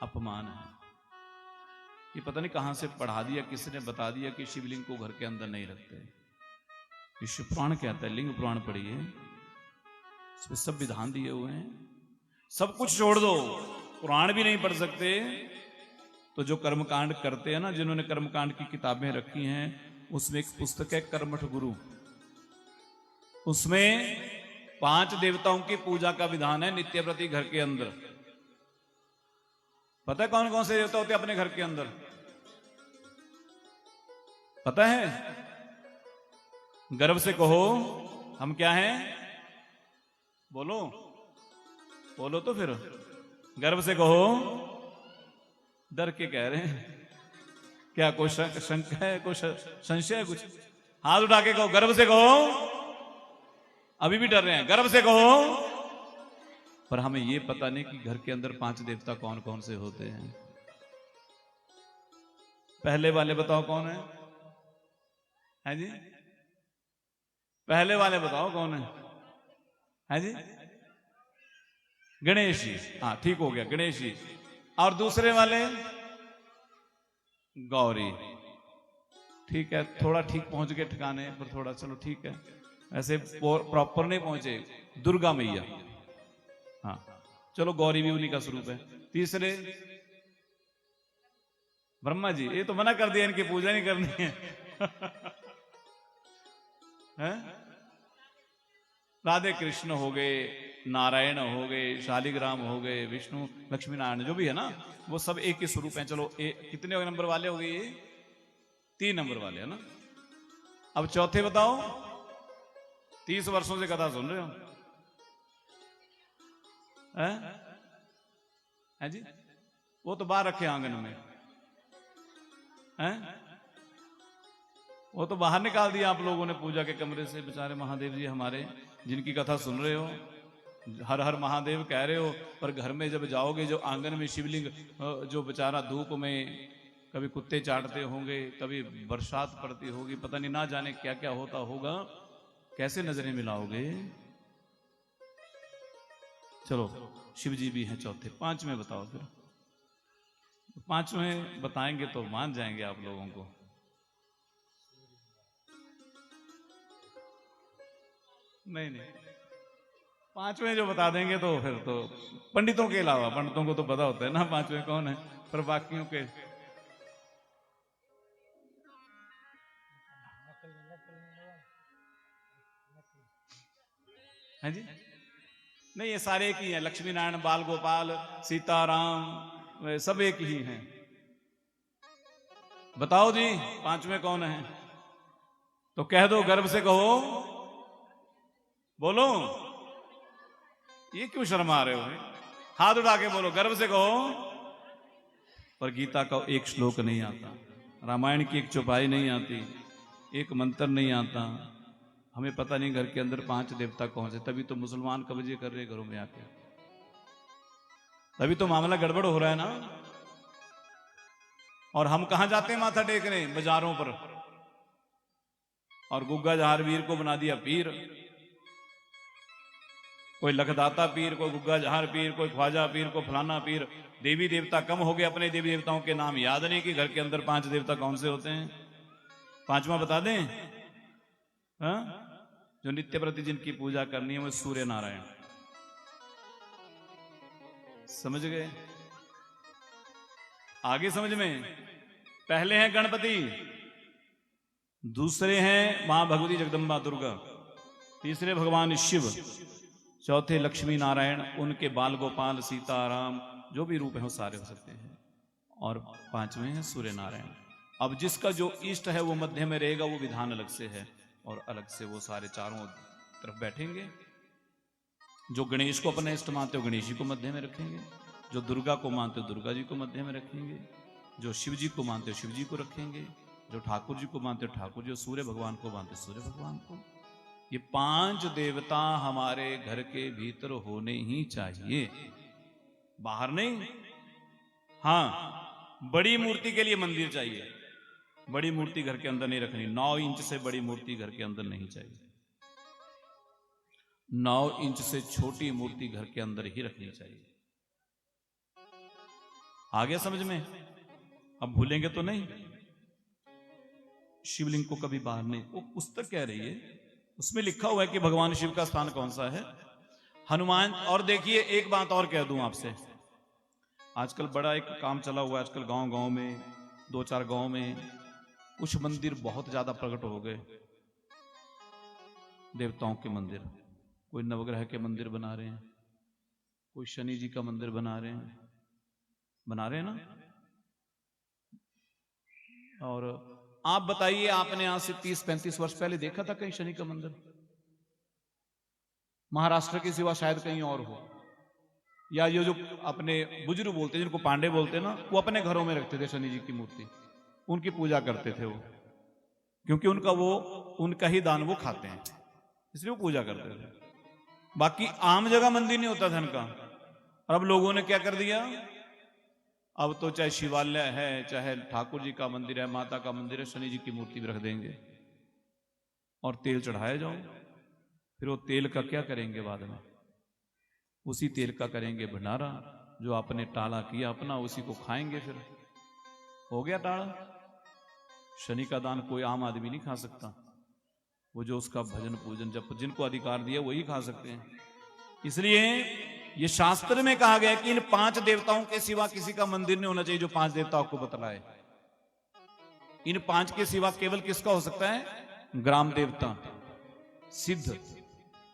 अपमान है। ये पता नहीं कहां से पढ़ा दिया, किसने बता दिया कि शिवलिंग को घर के अंदर नहीं रखते। विश्व पुराण कहता है, लिंग पुराण पढ़िए, इसमें सब विधान दिए हुए हैं। सब कुछ छोड़ दो, पुराण भी नहीं पढ़ सकते तो जो कर्मकांड करते हैं ना, जिन्होंने कर्मकांड की किताबें रखी हैं, उसमें एक पुस्तक है कर्मठ गुरु, उसमें 5 देवताओं की पूजा का विधान है नित्य प्रति घर के अंदर। पता है कौन कौन से देवता होते हैं अपने घर के अंदर? पता है? गर्व से कहो, हम क्या हैं? बोलो बोलो तो फिर गर्व से कहो। डर के कह रहे हैं क्या? कोई शंका है, कोई संशय है? कुछ हाथ उठा के कहो, गर्व से कहो। अभी भी डर रहे हैं, गर्व से कहो। पर हमें यह पता नहीं कि घर के अंदर 5 देवता कौन कौन से होते हैं। पहले वाले बताओ कौन है? है जी? पहले वाले बताओ कौन है जी? गणेश जी। हाँ ठीक हो गया, गणेश जी। और दूसरे वाले गौरी। ठीक है, थोड़ा ठीक पहुंच गए ठिकाने पर, थोड़ा चलो ठीक है, ऐसे प्रॉपर नहीं पहुंचे। दुर्गा मैया। हाँ चलो, गौरी भी उन्हीं का स्वरूप है। तीसरे ब्रह्मा जी। ये तो मना कर दिया, इनकी पूजा नहीं करनी है। हैं? राधे कृष्ण हो गए, नारायण हो गए, शालिग्राम हो गए, विष्णु लक्ष्मी नारायण जो भी है ना, वो सब एक ही स्वरूप है। चलो कितने नंबर वाले हो गए ये? 3 नंबर वाले है ना। अब चौथे बताओ। 30 वर्षों से कथा सुन रहे हो हैं जी? वो तो बाहर रखे आंगन में हैं, वो तो बाहर निकाल दिया आप लोगों ने पूजा के कमरे से। बेचारे महादेव जी हमारे, जिनकी कथा सुन रहे हो, हर हर महादेव कह रहे हो, पर घर में जब जाओगे, जो आंगन में शिवलिंग, जो बेचारा धूप में कभी कुत्ते चाटते होंगे, कभी बरसात पड़ती होगी, पता नहीं ना जाने क्या क्या होता होगा, कैसे नजरें मिलाओगे? चलो शिव जी भी हैं चौथे। 5वें बताओ फिर। 5वें बताएंगे तो मान जाएंगे आप लोगों को। नहीं नहीं, 5वें जो बता देंगे तो फिर तो पंडितों के अलावा, पंडितों को तो पता होता है ना 5वें कौन है, पर बाकियों के हैं जी? नहीं, ये सारे एक ही हैं। लक्ष्मी नारायण, बाल गोपाल, सीताराम, सब एक ही हैं। बताओ जी 5वें कौन है? तो कह दो, गर्व से कहो, बोलो। ये क्यों शर्मा रहे हो? हाथ उठा के बोलो, गर्व से कहो। पर गीता का एक श्लोक नहीं आता, रामायण की एक चौपाई नहीं आती, एक मंत्र नहीं आता। हमें पता नहीं घर के अंदर 5 देवता कौन से। तभी तो मुसलमान कब्जे कर रहे घरों में आके, तभी तो मामला गड़बड़ हो रहा है ना। और हम कहां जाते हैं माथा टेकने? बाजारों पर। और गुग्गा जहारवीर को बना दिया पीर। कोई लखदाता पीर, कोई गुग्गा जहार पीर, कोई ख्वाजा पीर, कोई फलाना पीर। देवी देवता कम हो गए, अपने देवी देवताओं के नाम याद नहीं कि घर के अंदर 5 देवता कौन से होते हैं। 5वां बता दें? हा? जो नित्य प्रति जिनकी पूजा करनी है वो सूर्य नारायण। समझ गए? आगे समझ में? पहले हैं गणपति, दूसरे हैं मां भगवती जगदम्बा दुर्गा, तीसरे भगवान शिव, चौथे लक्ष्मी नारायण, उनके बाल गोपाल, सीताराम, जो भी रूप है वो सारे हो सकते हैं, और 5वें हैं सूर्य नारायण। अब जिसका जो इष्ट है वो मध्य में रहेगा, वो विधान अलग से है, और अलग से वो सारे चारों तरफ बैठेंगे। जो गणेश को अपने इष्ट मानते हो, गणेश जी को मध्य में रखेंगे। जो दुर्गा को मानते हो, दुर्गा जी को मध्य में रखेंगे। जो शिव जी को मानते हो, शिव जी को रखेंगे। जो ठाकुर जी को मानते हो, ठाकुर जी। सूर्य भगवान को मानते हो, सूर्य भगवान को। ये 5 देवता हमारे घर के भीतर होने ही चाहिए, बाहर नहीं। हाँ, बड़ी मूर्ति के लिए मंदिर चाहिए, बड़ी मूर्ति घर के अंदर नहीं रखनी। 9 इंच से बड़ी मूर्ति घर के अंदर नहीं चाहिए। 9 इंच से छोटी मूर्ति घर के अंदर ही रखनी चाहिए। आ गया समझ में? अब भूलेंगे तो नहीं। शिवलिंग को कभी बाहर नहीं। वो पुस्तक कह रही है, उसमें लिखा हुआ है कि भगवान शिव का स्थान कौन सा है। हनुमान। और देखिए एक बात और कह दूं आपसे, आजकल बड़ा एक काम चला हुआ है, आजकल गांव गांव में, 2-4 गांव में कुछ मंदिर बहुत ज्यादा प्रकट हो गए, देवताओं के मंदिर। कोई नवग्रह के मंदिर बना रहे हैं, कोई शनि जी का मंदिर बना रहे हैं ना। और आप बताइए, आपने आज से 30-35 वर्ष पहले देखा था कहीं शनि का मंदिर? महाराष्ट्र के सिवा शायद कहीं और हो। या ये जो अपने बुजुर्ग बोलते हैं, जिनको पांडे बोलते हैं ना, वो अपने घरों में रखते थे शनि जी की मूर्ति, उनकी पूजा करते थे वो, क्योंकि उनका ही दान वो खाते हैं, इसलिए वो पूजा करते थे। बाकी आम जगह मंदिर नहीं होता था इनका। और अब लोगों ने क्या कर दिया, अब तो चाहे शिवालय है, चाहे ठाकुर जी का मंदिर है, माता का मंदिर है, शनि जी की मूर्ति भी रख देंगे। और तेल चढ़ाए जाओ। फिर वो तेल का क्या करेंगे बाद में? उसी तेल का करेंगे भंडारा। जो आपने टाला किया अपना, उसी को खाएंगे। फिर हो गया टाला। शनि का दान कोई आम आदमी नहीं खा सकता। वो जो उसका भजन पूजन जब जिनको अधिकार दिया वही खा सकते हैं। इसलिए ये शास्त्र में कहा गया कि इन 5 देवताओं के सिवा किसी का मंदिर नहीं होना चाहिए। जो 5 देवताओं को बतलाए, इन 5 के सिवा केवल किसका हो सकता है? ग्राम देवता, सिद्ध,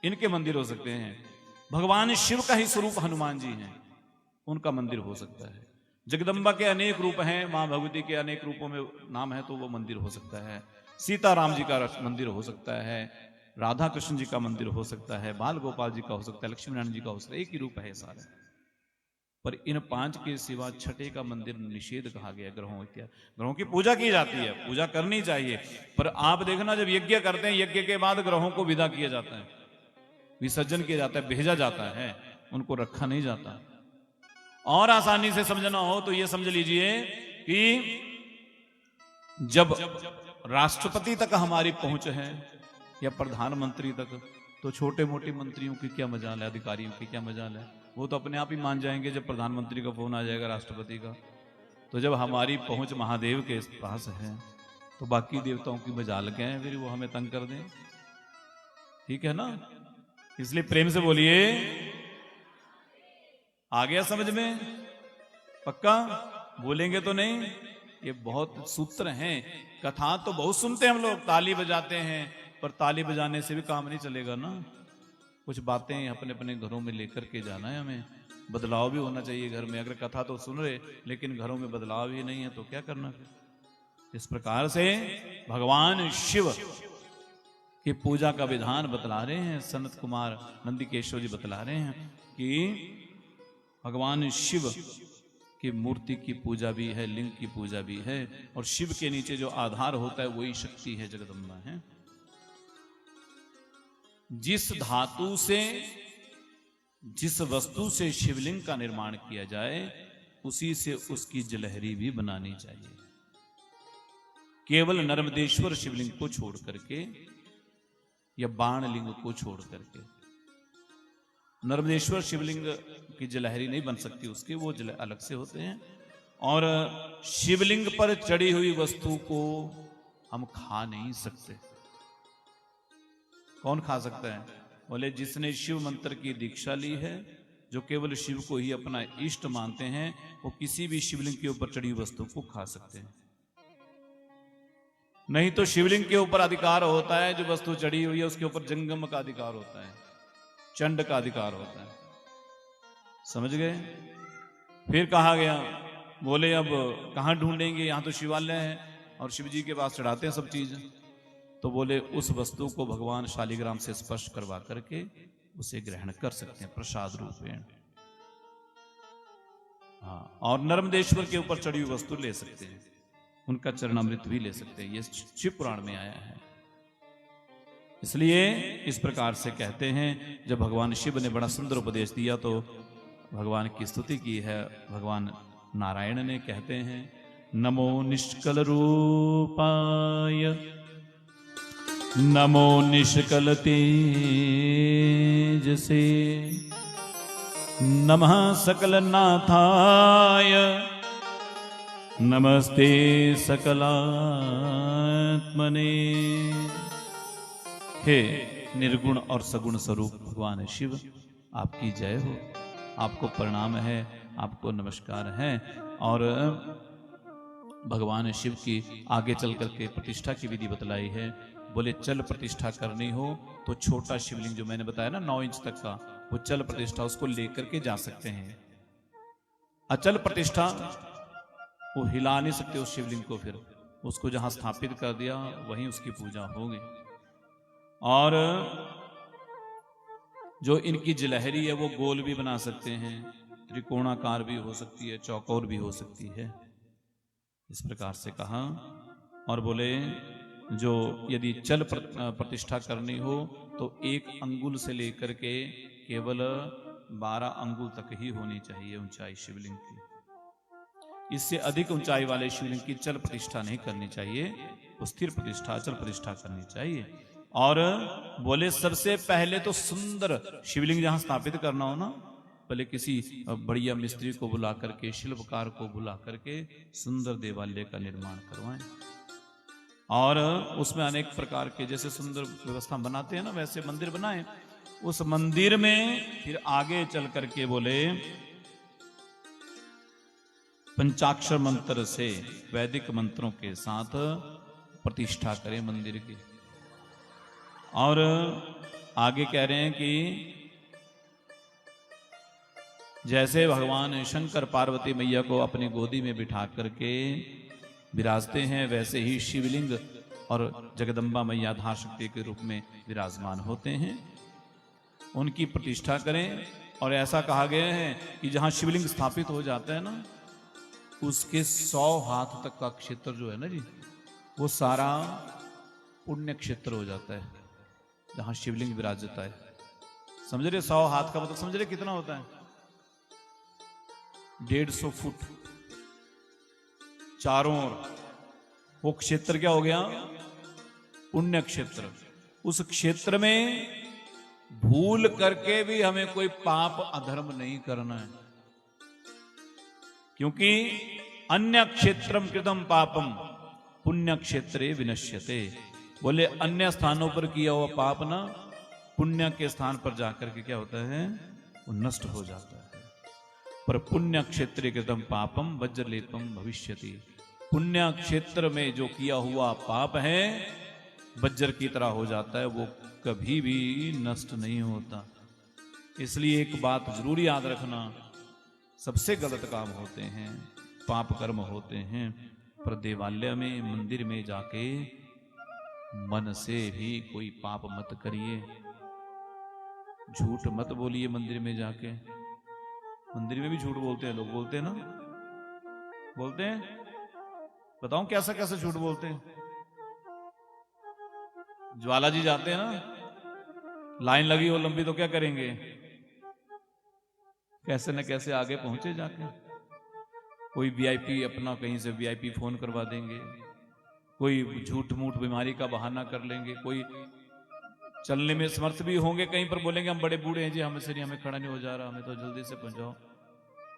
इनके मंदिर हो सकते हैं। भगवान शिव का ही स्वरूप हनुमान जी हैं, उनका मंदिर हो सकता है। जगदम्बा के अनेक रूप हैं, मां भगवती के अनेक रूपों में नाम है, तो वो मंदिर हो सकता है। सीताराम जी का मंदिर हो सकता है, राधा कृष्ण जी का मंदिर हो सकता है, बाल गोपाल जी का हो सकता है, लक्ष्मी नारायण जी का हो सकता है। एक ही रूप है सारे। पर इन 5 के सिवा छठे का मंदिर निषेध कहा गया। ग्रहों इत्यादि ग्रहों की पूजा की जाती है, पूजा करनी चाहिए। पर आप देखना, जब यज्ञ करते हैं, यज्ञ के बाद ग्रहों को विदा किया जाता है, विसर्जन किया जाता है, भेजा जाता है, उनको रखा नहीं जाता। और आसानी से समझना हो तो यह समझ लीजिए कि जब राष्ट्रपति तक हमारी पहुंच है या प्रधानमंत्री तक, तो छोटे मोटे मंत्रियों की क्या मजाल है, अधिकारियों की क्या मजाल है? वो तो अपने आप ही मान जाएंगे जब प्रधानमंत्री का फोन आ जाएगा, राष्ट्रपति का। तो जब हमारी पहुंच महादेव के पास है, तो बाकी देवताओं की मजाल क्या है? फिर वो हमें तंग कर दें। ठीक है ना? इसलिए प्रेम से बोलिए, आ गया समझ में? पक्का बोलेंगे तो नहीं? ये बहुत सूत्र हैं। कथा तो बहुत सुनते हैं हम लोग, ताली बजाते हैं, पर ताली बजाने से भी काम नहीं चलेगा ना। कुछ बातें अपने अपने घरों में लेकर के जाना है हमें। बदलाव भी होना चाहिए घर में। अगर कथा तो सुन रहे लेकिन घरों में बदलाव ही नहीं है तो क्या करना फिर? इस प्रकार से भगवान शिव की पूजा का विधान बतला रहे हैं सनत कुमार नंदिकेश्वर जी, बतला रहे हैं कि भगवान शिव की मूर्ति की पूजा भी है, लिंग की पूजा भी है, और शिव के नीचे जो आधार होता है वही शक्ति है, जगदम्बा है। जिस धातु से, जिस वस्तु से शिवलिंग का निर्माण किया जाए, उसी से उसकी जलहरी भी बनानी चाहिए। केवल नर्मदेश्वर शिवलिंग को छोड़ करके या बाण लिंग को छोड़ करके। नर्मदेश्वर शिवलिंग की जलहरी नहीं बन सकती, उसके वो जल अलग से होते हैं। और शिवलिंग पर चढ़ी हुई वस्तु को हम खा नहीं सकते। कौन खा सकता है? बोले जिसने शिव मंत्र की दीक्षा ली है, जो केवल शिव को ही अपना इष्ट मानते हैं, वो किसी भी शिवलिंग के ऊपर चढ़ी वस्तु को खा सकते हैं। नहीं तो शिवलिंग के ऊपर अधिकार होता है, जो वस्तु चढ़ी हुई है उसके ऊपर जंगम का अधिकार होता है, चंड का अधिकार होता है। समझ गए? फिर कहा गया, बोले अब कहां ढूंढेंगे, यहां तो शिवालय है और शिव जी के पास चढ़ाते हैं सब चीज। तो बोले उस वस्तु को भगवान शालिग्राम से स्पर्श करवा करके उसे ग्रहण कर सकते हैं प्रसाद रूपेण। हाँ, और नर्मदेश्वर के ऊपर चढ़ी हुई वस्तु ले सकते हैं, उनका चरणामृत भी ले सकते हैं। ये शिव पुराण में आया है। इसलिए इस प्रकार से कहते हैं, जब भगवान शिव ने बड़ा सुंदर उपदेश दिया तो भगवान की स्तुति की है। भगवान नारायण ने कहते हैं, नमो निष्कल रूपाय, नमो निष्कल तेजसे, नमः सकल नाथाय, नमस्ते सकलात्मने। हे निर्गुण और सगुण स्वरूप भगवान शिव, आपकी जय हो, आपको प्रणाम है, आपको नमस्कार है। और भगवान शिव की आगे चल करके प्रतिष्ठा की विधि बतलाई है। बोले चल प्रतिष्ठा करनी हो तो छोटा शिवलिंग जो मैंने बताया ना 9 इंच तक का, वो चल प्रतिष्ठा उसको लेकर के जा सकते हैं। अचल प्रतिष्ठा वो हिला नहीं सकते उस शिवलिंग को, फिर उसको जहां स्थापित कर दिया वहीं उसकी पूजा होगी। और जो इनकी जलहरी है वो गोल भी बना सकते हैं, त्रिकोणाकार भी हो सकती है, चौकोर भी हो सकती है। इस प्रकार से कहा। और बोले जो यदि चल प्रतिष्ठा करनी हो तो 1 अंगुल से लेकर के केवल 12 अंगुल तक ही होनी चाहिए ऊंचाई शिवलिंग की। इससे अधिक ऊंचाई वाले शिवलिंग की चल प्रतिष्ठा नहीं करनी चाहिए, वो स्थिर प्रतिष्ठा, अचल प्रतिष्ठा करनी चाहिए। और बोले सबसे पहले तो सुंदर शिवलिंग जहां स्थापित करना हो ना, पहले किसी बढ़िया मिस्त्री को बुला करके, शिल्पकार को बुला करके सुंदर देवालय का निर्माण करवाएं, और उसमें अनेक प्रकार के जैसे सुंदर व्यवस्था बनाते हैं ना, वैसे मंदिर बनाएं। उस मंदिर में फिर आगे चल करके बोले पंचाक्षर मंत्र से, वैदिक मंत्रों के साथ प्रतिष्ठा करें मंदिर की। और आगे कह रहे हैं कि जैसे भगवान शंकर पार्वती मैया को अपनी गोदी में बिठा करके विराजते हैं, वैसे ही शिवलिंग और जगदम्बा मैया धार शक्ति के रूप में विराजमान होते हैं, उनकी प्रतिष्ठा करें। और ऐसा कहा गया है कि जहां शिवलिंग स्थापित हो जाता है ना, उसके 100 हाथ तक का क्षेत्र जो है ना जी, वो सारा पुण्य क्षेत्र हो जाता है जहां शिवलिंग विराजता है। समझ रहे? 100 हाथ का मतलब समझ रहे कितना होता है? 150 फुट चारों ओर। वो क्षेत्र क्या हो गया? पुण्य क्षेत्र। उस क्षेत्र में भूल करके भी हमें कोई पाप अधर्म नहीं करना है, क्योंकि अन्य क्षेत्रम कृतम पापम पुण्य क्षेत्रे विनश्यते। बोले अन्य स्थानों पर किया हुआ पाप ना पुण्य के स्थान पर जाकर के क्या होता है? वो नष्ट हो जाता है। पर पुण्य क्षेत्रे कृतम पापम वज्रलेपम भविष्यति। पुण्य क्षेत्र में जो किया हुआ पाप है वज्र की तरह हो जाता है, वो कभी भी नष्ट नहीं होता। इसलिए एक बात जरूर याद रखना, सबसे गलत काम होते हैं, पाप कर्म होते हैं, पर देवालय में, मंदिर में जाके मन से भी कोई पाप मत करिए, झूठ मत बोलिए। मंदिर में जाके, मंदिर में भी झूठ बोलते हैं लोग, बोलते हैं ना? बोलते हैं? बताऊं कैसा कैसा झूठ बोलते हैं? ज्वाला जी जाते हैं ना, लाइन लगी हो लंबी तो क्या करेंगे? कैसे न कैसे आगे पहुंचे जाके। कोई वीआईपी अपना कहीं से वीआईपी फोन करवा देंगे, कोई झूठ मूठ बीमारी का बहाना कर लेंगे, कोई चलने में समर्थ भी होंगे, कहीं पर बोलेंगे हम बड़े बूढ़े हैं जी, हमसे नहीं, हमें खड़ा नहीं हो जा रहा, हमें तो जल्दी से पहुंचाओ।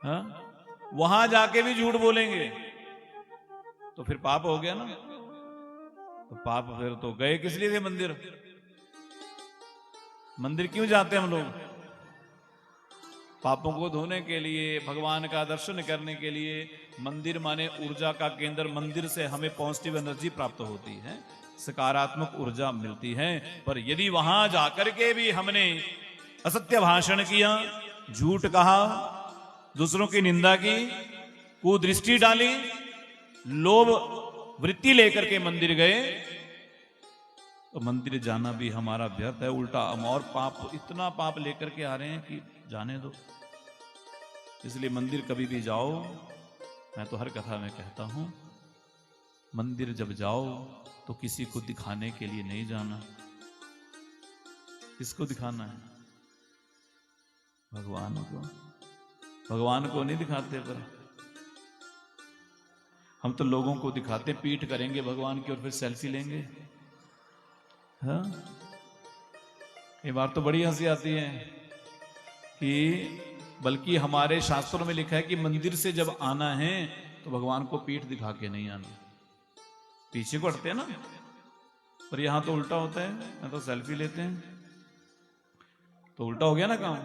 हाँ, वहां जाके भी झूठ बोलेंगे तो फिर पाप हो गया ना। तो पाप फिर तो गए किस लिए थे मंदिर? मंदिर क्यों जाते हैं हम लोग? पापों को धोने के लिए, भगवान का दर्शन करने के लिए। मंदिर माने ऊर्जा का केंद्र। मंदिर से हमें पॉजिटिव एनर्जी प्राप्त होती है, सकारात्मक ऊर्जा मिलती है। पर यदि वहां जाकर के भी हमने असत्य भाषण किया, झूठ कहा, दूसरों की निंदा की, कुदृष्टि डाली, लोभ वृत्ति लेकर के मंदिर गए, तो मंदिर जाना भी हमारा व्यर्थ है। उल्टा हम और पाप, इतना पाप लेकर के आ रहे हैं कि जाने दो। इसलिए मंदिर कभी भी जाओ, मैं तो हर कथा में कहता हूं, मंदिर जब जाओ तो किसी को दिखाने के लिए नहीं जाना। किसको दिखाना है? भगवान को। भगवान को नहीं दिखाते, पर हम तो लोगों को दिखाते, पीठ करेंगे भगवान की और फिर सेल्फी लेंगे। हाँ, ये बात तो बड़ी हंसी आती है कि बल्कि हमारे शास्त्रों में लिखा है कि मंदिर से जब आना है तो भगवान को पीठ दिखा के नहीं आना, पीछे को हटते हैं ना। पर यहां तो उल्टा होता है, यहाँ तो सेल्फी लेते हैं, तो उल्टा हो गया ना काम।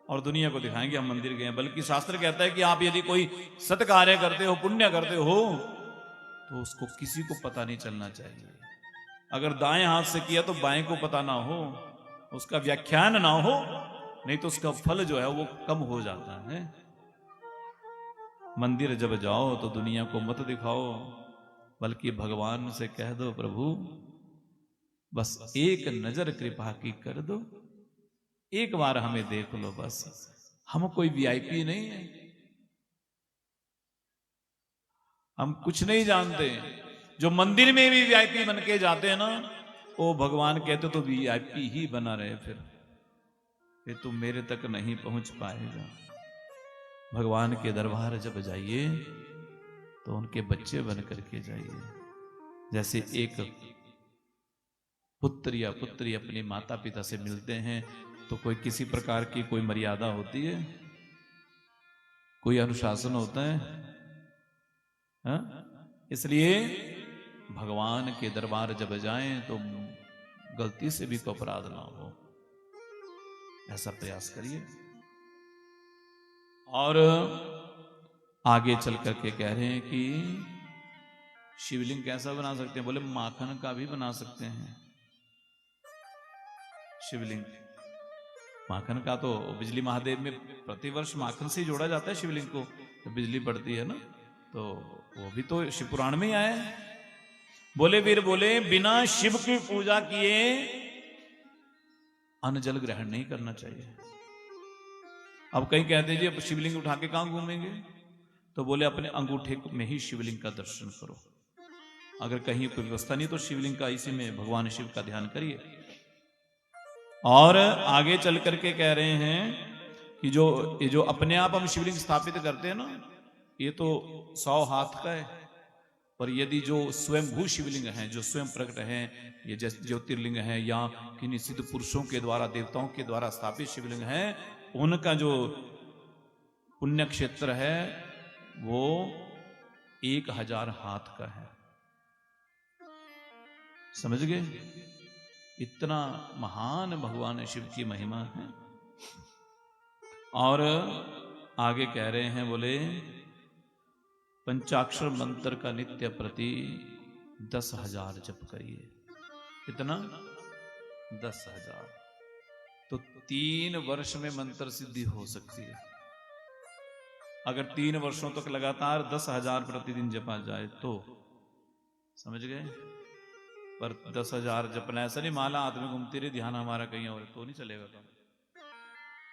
और दुनिया को दिखाएंगे हम मंदिर गए। बल्कि शास्त्र कहता है कि आप यदि कोई सत कार्य करते हो, पुण्य करते हो, तो उसको किसी को पता नहीं चलना चाहिए। अगर दाएं हाथ से किया तो बाएं को पता ना हो, उसका व्याख्यान ना हो, नहीं तो उसका फल जो है वो कम हो जाता है। मंदिर जब जाओ तो दुनिया को मत दिखाओ, बल्कि भगवान से कह दो, प्रभु बस एक नजर कृपा की कर दो, एक बार हमें देख लो बस। हम कोई वीआईपी नहीं है, हम कुछ नहीं जानते। जो मंदिर में भी वीआईपी बन के जाते हैं ना, वो भगवान कहते तो वीआईपी ही बना रहे, फिर तुम मेरे तक नहीं पहुंच पाएगा। भगवान के दरबार जब जाइए तो उनके बच्चे बन करके जाइए। जैसे एक पुत्र या पुत्री अपने माता पिता से मिलते हैं तो कोई किसी प्रकार की कोई मर्यादा होती है, कोई अनुशासन होता है? हा? इसलिए भगवान के दरबार जब जाएं तो गलती से भी कोई अपराध ना हो, ऐसा प्रयास करिए। और आगे चल करके कह रहे हैं कि शिवलिंग कैसा बना सकते हैं? बोले माखन का भी बना सकते हैं शिवलिंग। माखन का तो बिजली महादेव में प्रतिवर्ष माखन से ही जोड़ा जाता है शिवलिंग को, तो बिजली पड़ती है ना, तो वो भी तो शिव पुराण में ही आया है। बोले वीर बोले बिना शिव की पूजा किए अन्न जल ग्रहण नहीं करना चाहिए। अब कहीं कहते जी अब शिवलिंग उठा के कहां घूमेंगे, तो बोले अपने अंगूठे में ही शिवलिंग का दर्शन करो। अगर कहीं कोई व्यवस्था नहीं तो शिवलिंग का इसी में भगवान शिव का ध्यान करिए। और आगे चल करके कह रहे हैं कि ये जो अपने आप हम शिवलिंग स्थापित करते हैं ना, ये तो 100 हाथ का है, पर यदि जो स्वयंभू शिवलिंग हैं, जो स्वयं प्रकट हैं, ये ज्योतिर्लिंग हैं या किन्हीं सिद्ध पुरुषों के द्वारा, देवताओं के द्वारा स्थापित शिवलिंग हैं, उनका जो पुण्य क्षेत्र है वो 1000 हाथ का है। समझ गए? इतना महान भगवान शिव की महिमा है। और आगे कह रहे हैं, बोले पंचाक्षर मंत्र का नित्य प्रति 10,000 जप करिए। कितना? 10,000। तो 3 वर्ष में मंत्र सिद्धि हो सकती है। अगर 3 वर्षों तक लगातार 10,000 प्रतिदिन जपा जाए तो। समझ गए? पर 10,000 जपना ऐसा नहीं माला हाथ में घूमती रही, ध्यान हमारा कहीं और, तो नहीं चलेगा काम।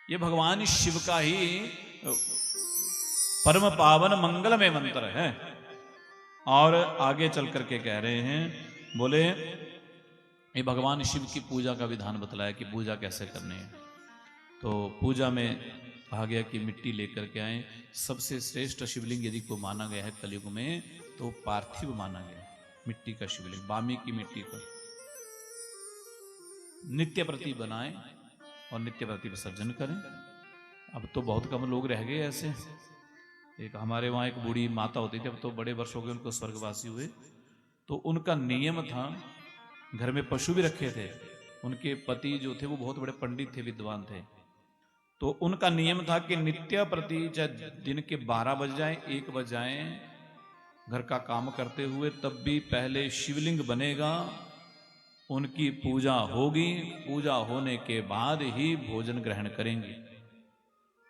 ये भगवान शिव का ही परम पावन मंगलमय मंत्र है। और आगे चल करके कह रहे हैं, बोले ये भगवान शिव की पूजा का विधान बतलाया कि पूजा कैसे करनी है। तो पूजा में कहा गया कि मिट्टी लेकर के आए। सबसे श्रेष्ठ शिवलिंग यदि को माना गया है कलयुग में तो पार्थिव माना गया है, मिट्टी का शिवलिंग, बामी की मिट्टी का नित्य प्रति बनाएं और नित्य प्रति विसर्जन करें। अब तो बहुत कम लोग रह गए ऐसे। एक हमारे वहाँ एक बूढ़ी माता होती थी, अब तो बड़े वर्ष हो गए उनको स्वर्गवासी हुए, तो उनका नियम था, घर में पशु भी रखे थे, उनके पति जो थे वो बहुत बड़े पंडित थे, विद्वान थे, तो उनका नियम था कि नित्य प्रति चाहे दिन के 12 बज जाए 1 बज जाए घर का काम करते हुए, तब भी पहले शिवलिंग बनेगा, उनकी पूजा होगी, पूजा होने के बाद ही भोजन ग्रहण करेंगे।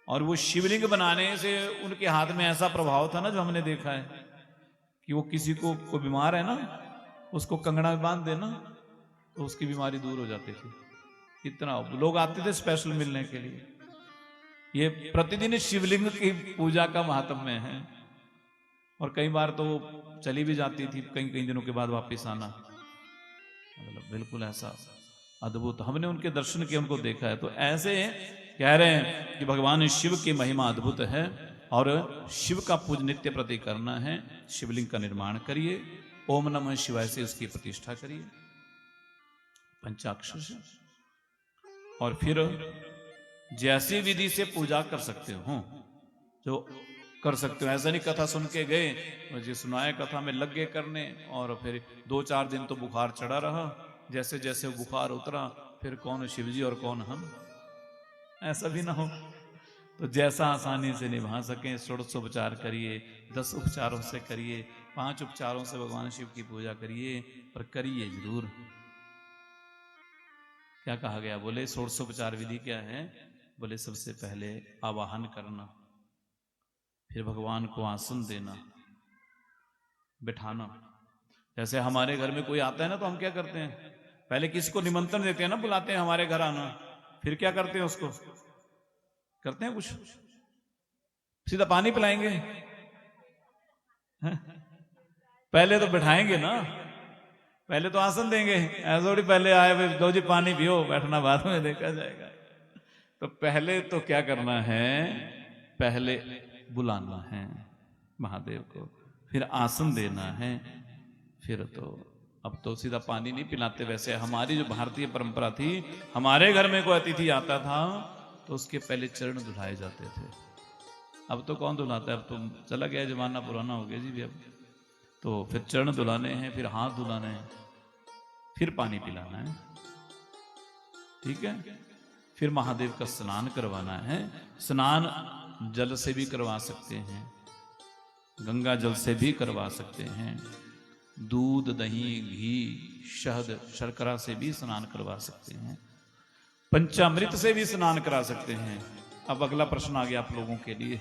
और वो शिवलिंग बनाने से उनके हाथ में ऐसा प्रभाव था ना, जो हमने देखा है कि वो किसी को बीमार है ना, उसको कंगना में बांध देना तो उसकी बीमारी दूर हो जाती थी। इतना लोग आते थे स्पेशल मिलने के लिए। ये प्रतिदिन शिवलिंग की पूजा का महात्म्य है। और कई बार तो चली भी जाती थी, कई दिनों के बाद वापस आना, मतलब बिल्कुल ऐसा अद्भुत। हमने उनके दर्शन किए, उनको देखा है। तो ऐसे कह रहे हैं कि भगवान शिव की महिमा अद्भुत है और शिव का पूज नित्य प्रति करना है। शिवलिंग का निर्माण करिए, ओम नमः शिवाय से उसकी प्रतिष्ठा करिए पंचाक्षर से, और फिर जैसी विधि से पूजा कर सकते हो जो कर सकते हो। ऐसा नहीं कथा सुन के गए, मुझे सुनाया कथा में लग गए करने, और फिर 2-4 दिन तो बुखार चढ़ा रहा, जैसे जैसे बुखार उतरा फिर कौन शिवजी और कौन हम, ऐसा भी ना हो। तो जैसा आसानी से निभा सकें, 16 करिए, 10 उपचारों से करिए, 5 उपचारों से भगवान शिव की पूजा करिए, पर करिए जरूर। क्या कहा गया? बोले 16 उपचार विधि क्या है? बोले सबसे पहले आवाहन करना, फिर भगवान को आसन देना, बिठाना। जैसे हमारे घर में कोई आता है ना, तो हम क्या करते हैं? पहले किसी को निमंत्रण देते हैं ना, बुलाते हैं हमारे घर आना, फिर क्या करते हैं? उसको करते हैं कुछ, सीधा पानी पिलाएंगे? पहले तो बिठाएंगे ना, पहले तो आसन देंगे। ऐसा थोड़ी पहले आए भाई दो जी पानी पियो, बैठना बाद में देखा जाएगा। तो पहले तो क्या करना है? पहले बुलाना है महादेव को, फिर आसन देना है, फिर तो अब तो सीधा पानी नहीं पिलाते। वैसे हमारी जो भारतीय परंपरा थी, हमारे घर में कोई अतिथि आता था तो उसके पहले चरण धुलाए जाते थे। अब तो कौन धुलाता है, अब तो चला गया जमाना, पुराना हो गया जी भी। अब तो फिर चरण धुलाने हैं, फिर हाथ धुलाने हैं, फिर पानी पिलाना है, ठीक है। फिर महादेव का स्नान करवाना है। स्नान जल से भी करवा सकते हैं, गंगा जल से भी करवा सकते हैं, दूध, दही, घी, शहद, शर्करा से भी स्नान करवा सकते हैं, पंचामृत से भी स्नान करा सकते हैं। अब अगला प्रश्न आ गया आप लोगों के लिए,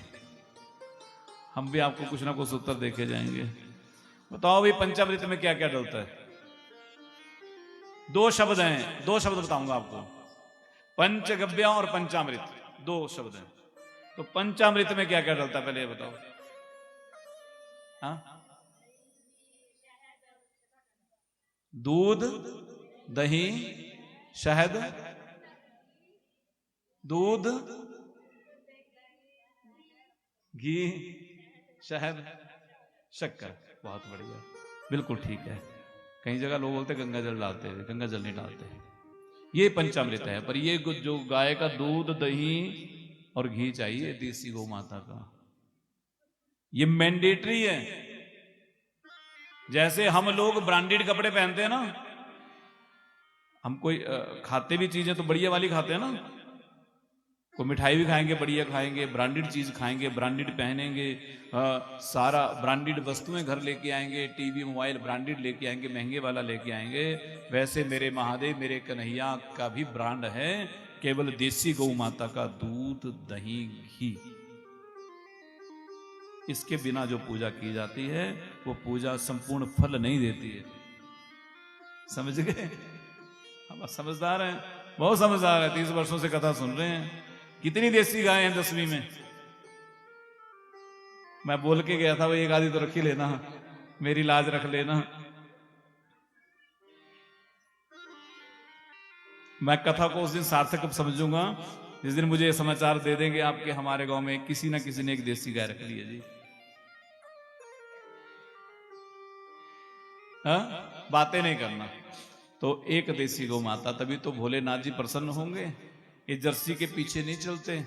हम भी आपको कुछ ना कुछ उत्तर देखे जाएंगे। बताओ भाई पंचामृत में क्या क्या डलता है? दो शब्द हैं, दो शब्द बताऊंगा आपको, पंचगव्य और पंचामृत, दो शब्द हैं। तो पंचामृत में क्या क्या डलता है पहले ये बताओ। हाँ, दूध, दही, शहद, दूध, घी, शहद, शक्कर। बहुत बढ़िया, बिल्कुल ठीक है। कई जगह लोग बोलते गंगा जल डालते हैं, गंगा जल नहीं डालते। ये पंचामृत है, पर ये जो गाय का दूध, दही और घी चाहिए देसी गौ माता का, ये मैंडेटरी है। जैसे हम लोग ब्रांडेड कपड़े पहनते हैं ना, हम कोई खाते भी चीजें तो बढ़िया वाली खाते हैं ना, कोई मिठाई भी खाएंगे बढ़िया खाएंगे, ब्रांडेड चीज खाएंगे, ब्रांडेड पहनेंगे, सारा ब्रांडेड वस्तुएं घर लेके आएंगे, टीवी मोबाइल ब्रांडेड लेके आएंगे, महंगे वाला लेके आएंगे। वैसे मेरे महादेव, मेरे कन्हैया का भी ब्रांड है, केवल देसी गौ माता का दूध, दही, घी। इसके बिना जो पूजा की जाती है वो पूजा संपूर्ण फल नहीं देती है। समझ गए? हम समझदार हैं, बहुत समझदार है, 30 वर्षों से कथा सुन रहे हैं। कितनी देसी गाय हैं 10वीं में? मैं बोल के गया था वो एक आधी तो रख ही लेना, मेरी लाज रख लेना। मैं कथा को उस दिन सार्थक समझूंगा जिस दिन मुझे समाचार दे देंगे आपके हमारे गांव में किसी ना किसी ने एक देसी गाय रख ली है जी। हाँ, बातें नहीं करना। तो एक देसी गौ माता, तभी तो भोलेनाथ जी प्रसन्न होंगे। ये जर्सी के पीछे नहीं चलते।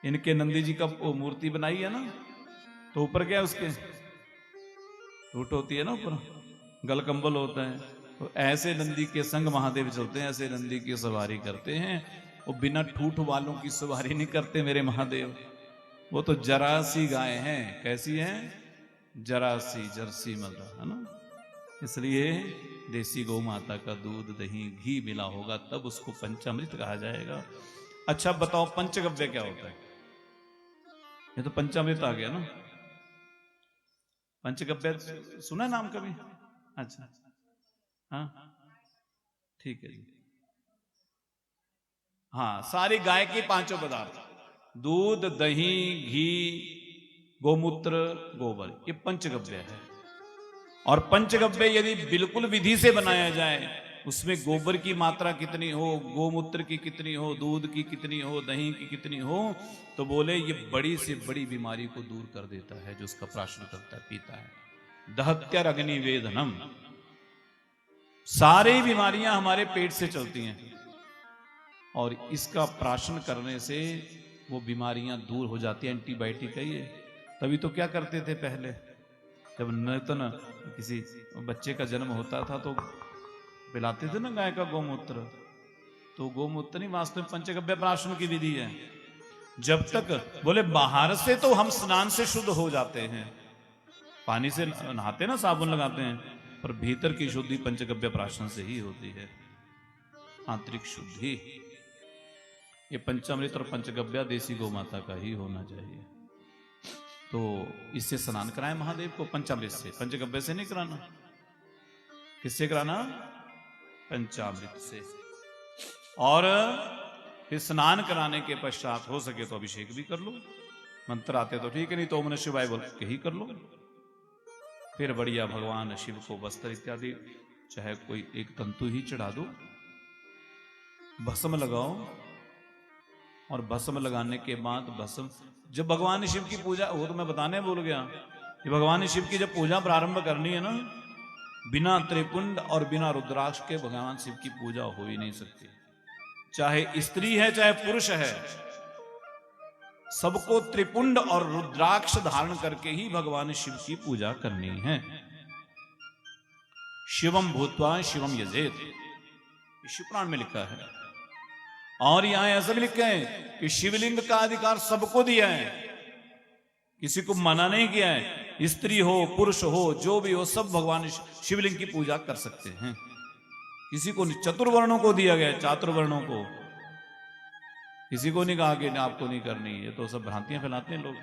इनके नंदी जी का मूर्ति बनाई है ना, तो ऊपर क्या है उसके, टूट होती है ना, ऊपर गलकंबल होता है। तो ऐसे नंदी के संग महादेव चलते हैं, ऐसे नंदी की सवारी करते हैं। वो बिना ठूठ वालों की सवारी नहीं करते मेरे महादेव। वो तो जरा सी गाय हैं। कैसी है? जरा सी, जर्सी मतलब, है ना। इसलिए देसी गौ माता का दूध, दही, घी मिला होगा तब उसको पंचामृत कहा जाएगा। अच्छा बताओ पंचगव्य क्या होता है? ये तो पंचामृत आ गया ना। पंचगव्य सुना है नाम कभी? अच्छा, हाँ ठीक है जी। हाँ, सारी गाय के पांचों पदार्थ, दूध, दही, घी, गोमूत्र, गोबर, ये पंचगव्य है। और पंचगव्य यदि बिल्कुल विधि से बनाया जाए, उसमें गोबर की मात्रा कितनी हो, गोमूत्र की कितनी हो, दूध की कितनी हो, दही की कितनी हो, तो बोले ये बड़ी से बड़ी बीमारी को दूर कर देता है जो उसका प्राशन करता है, पीता है। दहत्यर अग्नि वेदनम, सारी बीमारियां हमारे पेट से चलती हैं और इसका प्राशन करने से वो बीमारियां दूर हो जाती है। एंटीबायोटिक है ये। तभी तो क्या करते थे पहले, जब नूतन किसी बच्चे का जन्म होता था तो पिलाते थे ना गाय का गोमूत्र। तो गोमूत्र नहीं, वास्तव में पंचगव्य प्राशन की विधि है। जब तक बोले बाहर से तो हम स्नान से शुद्ध हो जाते हैं, पानी से नहाते ना, साबुन लगाते हैं, पर भीतर की शुद्धि पंचगव्य प्राशन से ही होती है, आंतरिक शुद्धि। ये पंचामृत और पंचगव्य देसी गौ माता का ही होना चाहिए। तो इससे स्नान कराएं महादेव को, पंचामृत से, पंचगव्य से नहीं कराना। किससे कराना? पंचामृत से। और फिर स्नान कराने के पश्चात हो सके तो अभिषेक भी कर लो। मंत्र आते तो ठीक है, नहीं तो ओम नमः शिवाय बोल के ही कर लो। फिर बढ़िया भगवान शिव को वस्त्र इत्यादि, चाहे कोई एक तंतु ही चढ़ा दो, भस्म लगाओ। और भस्म लगाने के बाद भस्म, जब भगवान शिव की पूजा, वो तो मैं बताने भूल गया, कि भगवान शिव की जब पूजा प्रारंभ करनी है ना, बिना त्रिपुंड और बिना रुद्राक्ष के भगवान शिव की पूजा हो ही नहीं सकती। चाहे स्त्री है चाहे पुरुष है, सबको त्रिपुंड और रुद्राक्ष धारण करके ही भगवान शिव की पूजा करनी है। शिवम भूत्वा शिवम यजेत, शिव पुराण में लिखा है। और यहां ऐसा भी लिखा है कि शिवलिंग का अधिकार सबको दिया है, किसी को मना नहीं किया है। स्त्री हो पुरुष हो जो भी हो, सब भगवान शिवलिंग की पूजा कर सकते हैं। किसी को चतुर्वर्णों को दिया गया, चातुर्वर्णों को, किसी को नहीं कहा कि आपको नहीं करनी। ये तो सब भ्रांतियां फैलाते हैं लोग।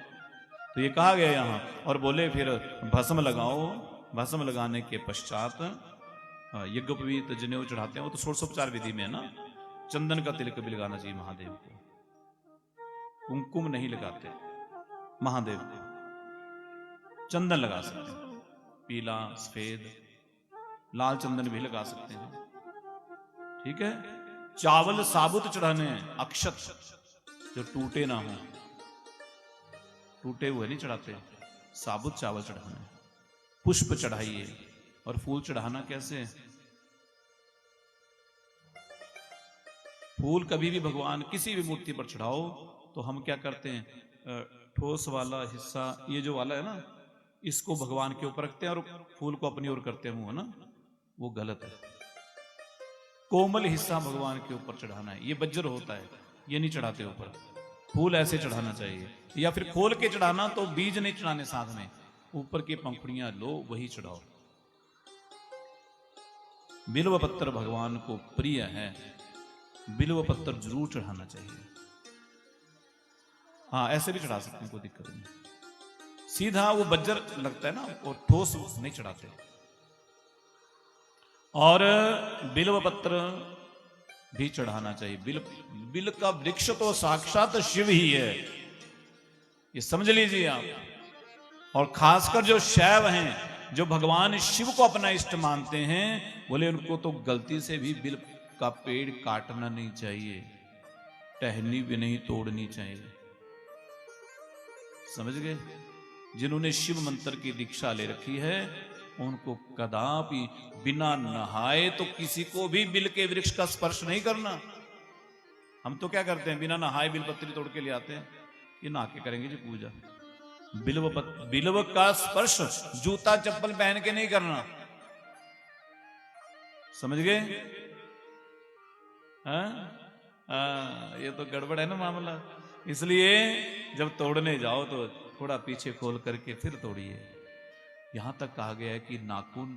तो ये कहा गया यहां। और बोले फिर भस्म लगाओ, भस्म लगाने के पश्चात यज्ञोपवीत जनेऊ चढ़ाते हैं। वो तो षोडशोपचार विधि में है ना। चंदन का तिलक भी लगाना चाहिए महादेव को, कुमकुम नहीं लगाते महादेव को, चंदन लगा सकते हैं, पीला सफेद लाल चंदन भी लगा सकते हैं, ठीक है। चावल साबुत चढ़ाने हैं, अक्षत जो टूटे ना हो, टूटे हुए नहीं चढ़ाते, साबुत चावल चढ़ाने। पुष्प चढ़ाइए। और फूल चढ़ाना कैसे? फूल कभी भी भगवान किसी भी मूर्ति पर चढ़ाओ तो हम क्या करते हैं, ठोस वाला हिस्सा ये जो वाला है ना, इसको भगवान के ऊपर रखते हैं और फूल को अपनी ओर करते हैं मुंह, है ना, वो गलत है। कोमल हिस्सा भगवान के ऊपर चढ़ाना है। ये वज्र होता है, ये नहीं चढ़ाते ऊपर। फूल ऐसे चढ़ाना चाहिए, या फिर खोल के चढ़ाना, तो बीज नहीं चढ़ाने साथ में, ऊपर की पंखुड़ियां लो वही चढ़ाओ। बिल्व पत्र भगवान को प्रिय है, बिल्व पत्र जरूर चढ़ाना चाहिए। हाँ ऐसे भी चढ़ा सकते हैं, कोई दिक्कत नहीं। सीधा वो वज्र लगता है ना, और ठोस नहीं चढ़ाते। और बिल्व पत्र भी चढ़ाना चाहिए। बिल का वृक्ष तो साक्षात शिव ही है, ये समझ लीजिए आप। और खासकर जो शैव हैं, जो भगवान शिव को अपना इष्ट मानते हैं, बोले उनको तो गलती से भी बिल का पेड़ काटना नहीं चाहिए, टहनी भी नहीं तोड़नी चाहिए। समझ गए? जिन्होंने शिव मंत्र की दीक्षा ले रखी है, उनको कदापि बिना नहाए तो किसी को भी बिल के वृक्ष का स्पर्श नहीं करना। हम तो क्या करते हैं, बिना नहाए बिलपत्री तोड़ के ले आते हैं, ये नहा के करेंगे जी पूजा। बिल्व का स्पर्श जूता चप्पल पहन के नहीं करना। समझ गए? ये तो गड़बड़ है ना मामला। इसलिए जब तोड़ने जाओ तो थोड़ा पीछे खोल करके फिर तोड़िए। यहां तक कहा गया है कि नाखून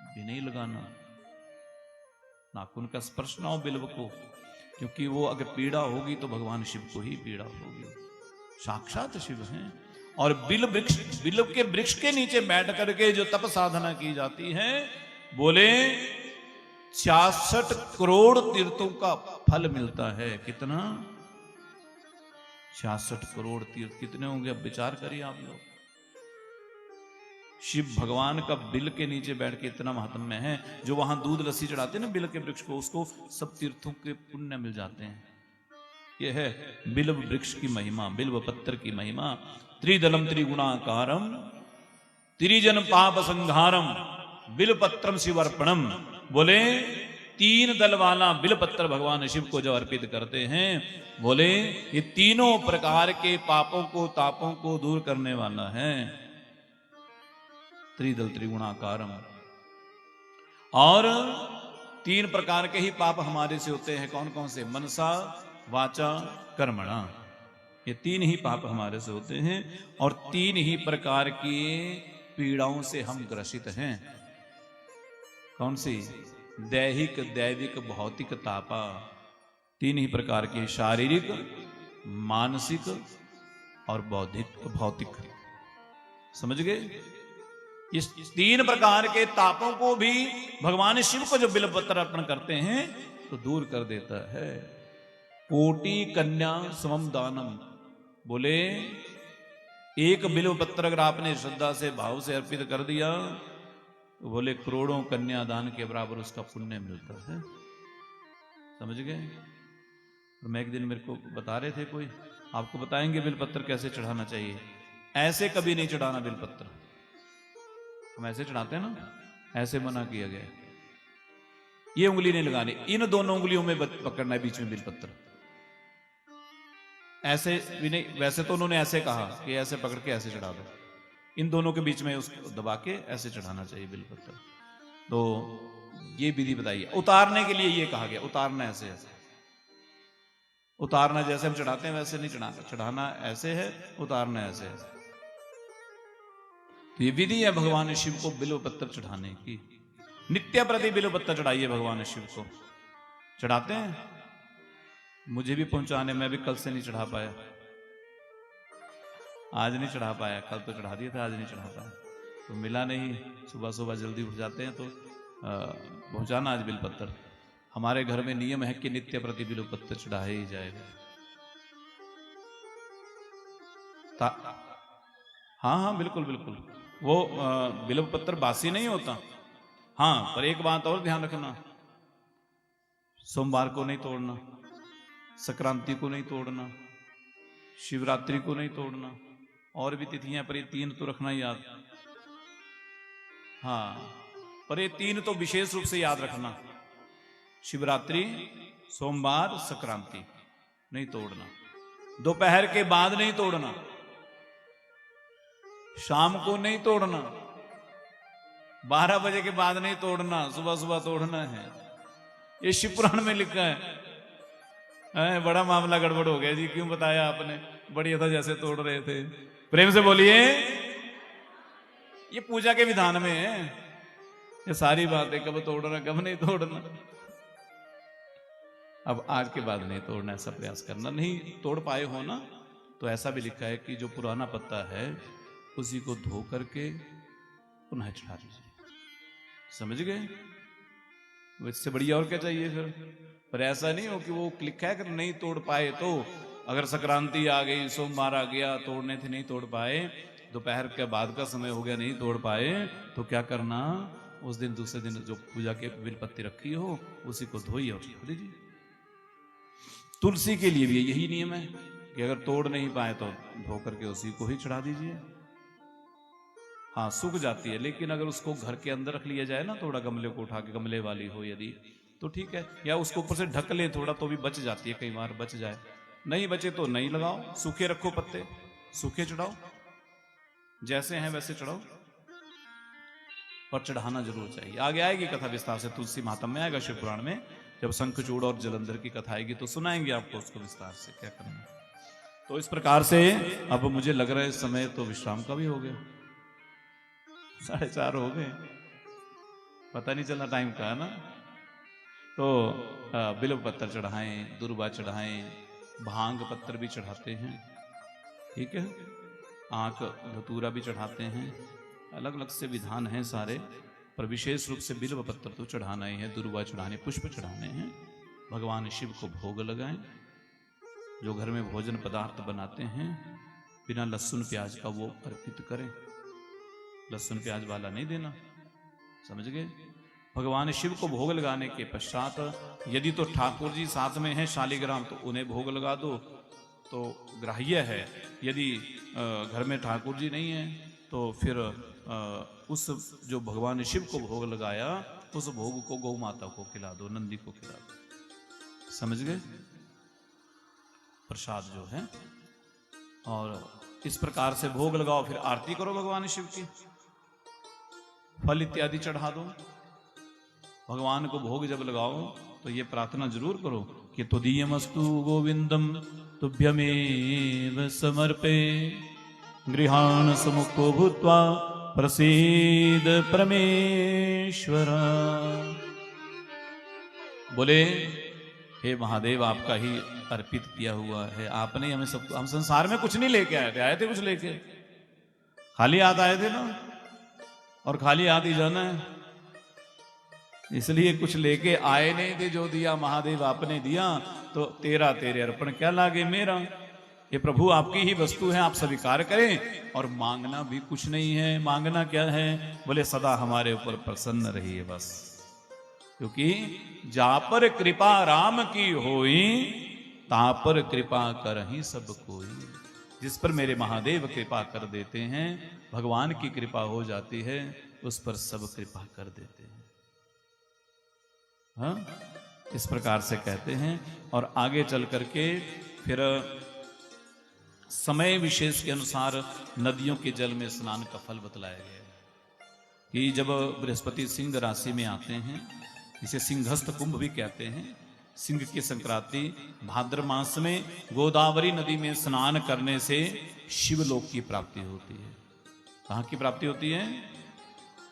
भी नहीं लगाना, नाखून का स्पर्श ना हो बिल्व को, क्योंकि वो अगर पीड़ा होगी तो भगवान शिव को ही पीड़ा होगी, साक्षात शिव हैं। और बिल्व के वृक्ष के नीचे बैठ करके जो तप साधना की जाती है, बोले 66 करोड़ तीर्थों का फल मिलता है। कितना? 66 करोड़ तीर्थ कितने होंगे, अब विचार करिए आप लोग। शिव भगवान का बिल के नीचे बैठ के इतना महात्म्य है। जो वहां दूध लस्सी चढ़ाते हैं ना बिल के वृक्ष को, उसको सब तीर्थों के पुण्य मिल जाते हैं। यह है बिल्व वृक्ष की महिमा, बिल्व पत्र की महिमा। त्रिदलम त्रिगुणाकारम त्रिजन पाप संहारम बिल पत्रम शिवर्पणम। बोले 3 दल वाला बिल पत्र भगवान शिव को जो अर्पित करते हैं, बोले ये तीनों प्रकार के पापों को तापों को दूर करने वाला है। त्रिदल त्रिगुणाकारम। और 3 प्रकार के ही पाप हमारे से होते हैं। कौन कौन से? मनसा वाचा कर्मणा। ये 3 ही पाप हमारे से होते हैं, और 3 ही प्रकार की पीड़ाओं से हम ग्रसित हैं। कौन सी? दैहिक दैविक भौतिक तापा। 3 ही प्रकार के, शारीरिक मानसिक और बौद्धिक भौतिक। समझ गए? इस 3 प्रकार के तापों को भी भगवान शिव को जो बिल्वपत्र अर्पण करते हैं तो दूर कर देता है। कोटि कन्या समम दानम। बोले 1 बिल्वपत्र अगर आपने श्रद्धा से भाव से अर्पित कर दिया तो बोले करोड़ों कन्यादान के बराबर उसका पुण्य मिलता है। समझ गए? मैं एक दिन मेरे को बता रहे थे कोई, आपको बताएंगे बिलपत्र कैसे चढ़ाना चाहिए। ऐसे कभी नहीं चढ़ाना बिलपत्र। हम ऐसे चढ़ाते हैं ना, ऐसे मना किया गया। ये उंगली नहीं लगानी, इन दोनों उंगलियों में पकड़ना है बीच में बेलपत्र। ऐसे भी नहीं, वैसे तो उन्होंने ऐसे कहा कि ऐसे पकड़ के ऐसे चढ़ा दो, इन दोनों के बीच में उसको दबा के ऐसे चढ़ाना चाहिए बेलपत्र। तो ये विधि बताइए। उतारने के लिए ये कहा गया, उतारना ऐसे ऐसे, उतारना जैसे हम चढ़ाते हैं वैसे नहीं चढ़ाना, चढ़ाना ऐसे है, उतारना ऐसे है। तो ये विधि है भगवान शिव को बिल्व पत्र चढ़ाने की। नित्य प्रति बिल्व पत्र चढ़ाइए भगवान शिव को। चढ़ाते हैं, मुझे भी पहुंचाने, मैं भी कल से नहीं चढ़ा पाया, आज नहीं चढ़ा पाया, कल तो चढ़ा दिया था, आज नहीं चढ़ा पाया, तो मिला नहीं। सुबह सुबह जल्दी उठ जाते हैं तो पहुंचाना आज बिल्व पत्र। हमारे घर में नियम है कि नित्य प्रति बिल्व पत्र चढ़ाया ही जाएगा। हाँ हाँ बिल्कुल बिल्कुल, वो बिल्व पत्र बासी नहीं होता। हाँ, पर एक बात और ध्यान रखना, सोमवार को नहीं तोड़ना, संक्रांति को नहीं तोड़ना, शिवरात्रि को नहीं तोड़ना, और भी तिथियां पर ये 3 तो रखना याद। हाँ, पर ये 3 तो विशेष रूप से याद रखना, शिवरात्रि, सोमवार, संक्रांति नहीं तोड़ना। दोपहर के बाद नहीं तोड़ना, शाम को नहीं तोड़ना, 12 बजे के बाद नहीं तोड़ना, सुबह सुबह तोड़ना है। ये शिव पुराण में लिखा है। बड़ा मामला गड़बड़ हो गया जी, क्यों बताया आपने? बढ़िया था जैसे तोड़ रहे थे। प्रेम से बोलिए, ये पूजा के विधान में है ये सारी बातें, कब तोड़ना कब नहीं तोड़ना। अब आज के बाद नहीं तोड़ना, ऐसा प्रयास करना। नहीं तोड़ पाए हो ना, तो ऐसा भी लिखा है कि जो पुराना पत्ता है उसी को धो करके पुनः चढ़ा दीजिए। समझ गए? इससे बढ़िया और क्या चाहिए फिर? पर ऐसा नहीं हो कि वो लिखा है कि नहीं तोड़ पाए, तो अगर संक्रांति आ गई, सोमवार आ गया, तोड़ने थे नहीं तोड़ पाए, दोपहर के बाद का समय हो गया नहीं तोड़ पाए, तो क्या करना? उस दिन दूसरे दिन जो पूजा के बेलपत्ती रखी हो उसी को धोइए और चढ़ा दीजिए। तुलसी के लिए भी यही नियम है कि अगर तोड़ नहीं पाए तो धो करके उसी को ही चढ़ा दीजिए। हाँ, सूख जाती है, लेकिन अगर उसको घर के अंदर रख लिया जाए ना, थोड़ा गमले को उठा के, गमले वाली हो यदि, तो ठीक है, या उसको ऊपर से ढक ले थोड़ा, तो भी बच जाती है, कई बार बच जाए। नहीं बचे तो नहीं लगाओ, सूखे रखो पत्ते, सूखे चढ़ाओ, जैसे हैं वैसे चढ़ाओ, पर चढ़ाना जरूर चाहिए। आगे आएगी कथा विस्तार से, तुलसी महात्म्य में आएगा शिव पुराण में, जब शंखचूड़ और जलंधर की कथा आएगी तो सुनाएंगे आपको उसको विस्तार से क्या करना है। तो इस प्रकार से अब मुझे लग रहा है इस समय तो विश्राम का भी हो गया, 4:30 हो गए, पता नहीं चला टाइम का, है ना। तो बिल्व पत्तर चढ़ाएं, दुर्वा चढ़ाएं, भांग पत्तर भी चढ़ाते हैं, ठीक है, आंख धतूरा भी चढ़ाते हैं, अलग अलग से विधान हैं सारे, पर विशेष रूप से बिल्व पत्तर तो चढ़ाना ही है, दुर्वा चढ़ाने, पुष्प चढ़ाने हैं। भगवान शिव को भोग लगाएं। जो घर में भोजन पदार्थ बनाते हैं बिना लहसुन प्याज का वो अर्पित करें, लहसुन प्याज वाला नहीं देना, समझ गए। भगवान शिव को भोग लगाने के पश्चात यदि तो ठाकुर जी साथ में हैं शालिग्राम, तो उन्हें भोग लगा दो, तो ग्राह्य है। यदि घर में ठाकुर जी नहीं है तो फिर उस जो भगवान शिव को भोग लगाया उस भोग को गौ माता को खिला दो, नंदी को खिला दो, समझ गए, प्रसाद जो है। और इस प्रकार से भोग लगाओ, फिर आरती करो भगवान शिव की, फल इत्यादि चढ़ा दो। भगवान को भोग जब लगाओ तो ये प्रार्थना जरूर करो कि तुदीयमस्तु गोविंदम तुभ्यमेव समर्पे गृहाण समुखो भूत्वा प्रसीद परमेश्वर। बोले हे महादेव, आपका ही अर्पित किया हुआ है, आपने हमें सब, हम संसार में कुछ नहीं लेके आए थे, आए थे कुछ लेके, खाली हाथ आए थे ना, और खाली हाथ ही जाना है, इसलिए कुछ लेके आए नहीं थे। जो दिया महादेव आपने दिया, तो तेरा तेरे अर्पण क्या लागे मेरा। ये प्रभु आपकी ही वस्तु है, आप स्वीकार करें। और मांगना भी कुछ नहीं है, मांगना क्या है? बोले सदा हमारे ऊपर प्रसन्न रहिए बस, क्योंकि जा पर कृपा राम की होई ता पर कृपा करहि सब कोई। जिस पर मेरे महादेव कृपा कर देते हैं, भगवान की कृपा हो जाती है, उस पर सब कृपा कर देते हैं। हाँ, इस प्रकार से कहते हैं। और आगे चल करके फिर समय विशेष के अनुसार नदियों के जल में स्नान का फल बतलाया गया है कि जब बृहस्पति सिंह राशि में आते हैं, इसे सिंहस्थ कुंभ भी कहते हैं, सिंह की संक्रांति भाद्र मास में गोदावरी नदी में स्नान करने से शिवलोक की प्राप्ति होती है। कहाँ की प्राप्ति होती है?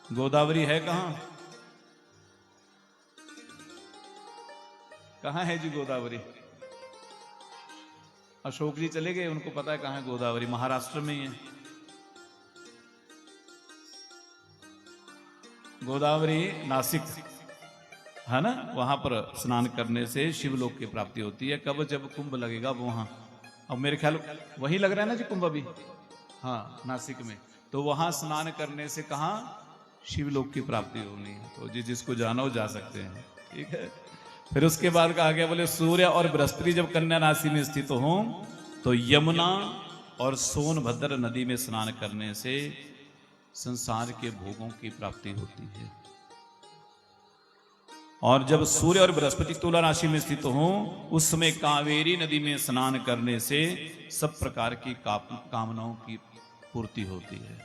गोदावरी है कहाँ? कहाँ है जी गोदावरी? अशोक जी चले गए, उनको पता है कहाँ है गोदावरी। महाराष्ट्र में ही है गोदावरी, नासिक है ना, वहां पर स्नान करने से शिवलोक की प्राप्ति होती है। कब? जब कुंभ लगेगा वहां। अब मेरे ख्याल वही लग रहा है ना जी कुंभ अभी, हाँ नासिक में। तो वहां स्नान करने से कहाँ शिवलोक की प्राप्ति होनी है। तो जिसको जाना हो जा सकते हैं, ठीक है। फिर उसके बाद कहा गया, बोले सूर्य और बृहस्पति जब कन्या राशि में स्थित हो तो यमुना और सोनभद्र नदी में स्नान करने से संसार के भोगों की प्राप्ति होती है। और जब सूर्य और बृहस्पति तुला राशि में स्थित हो उस समय कावेरी नदी में स्नान करने से सब प्रकार की कामनाओं की पूर्ति होती है।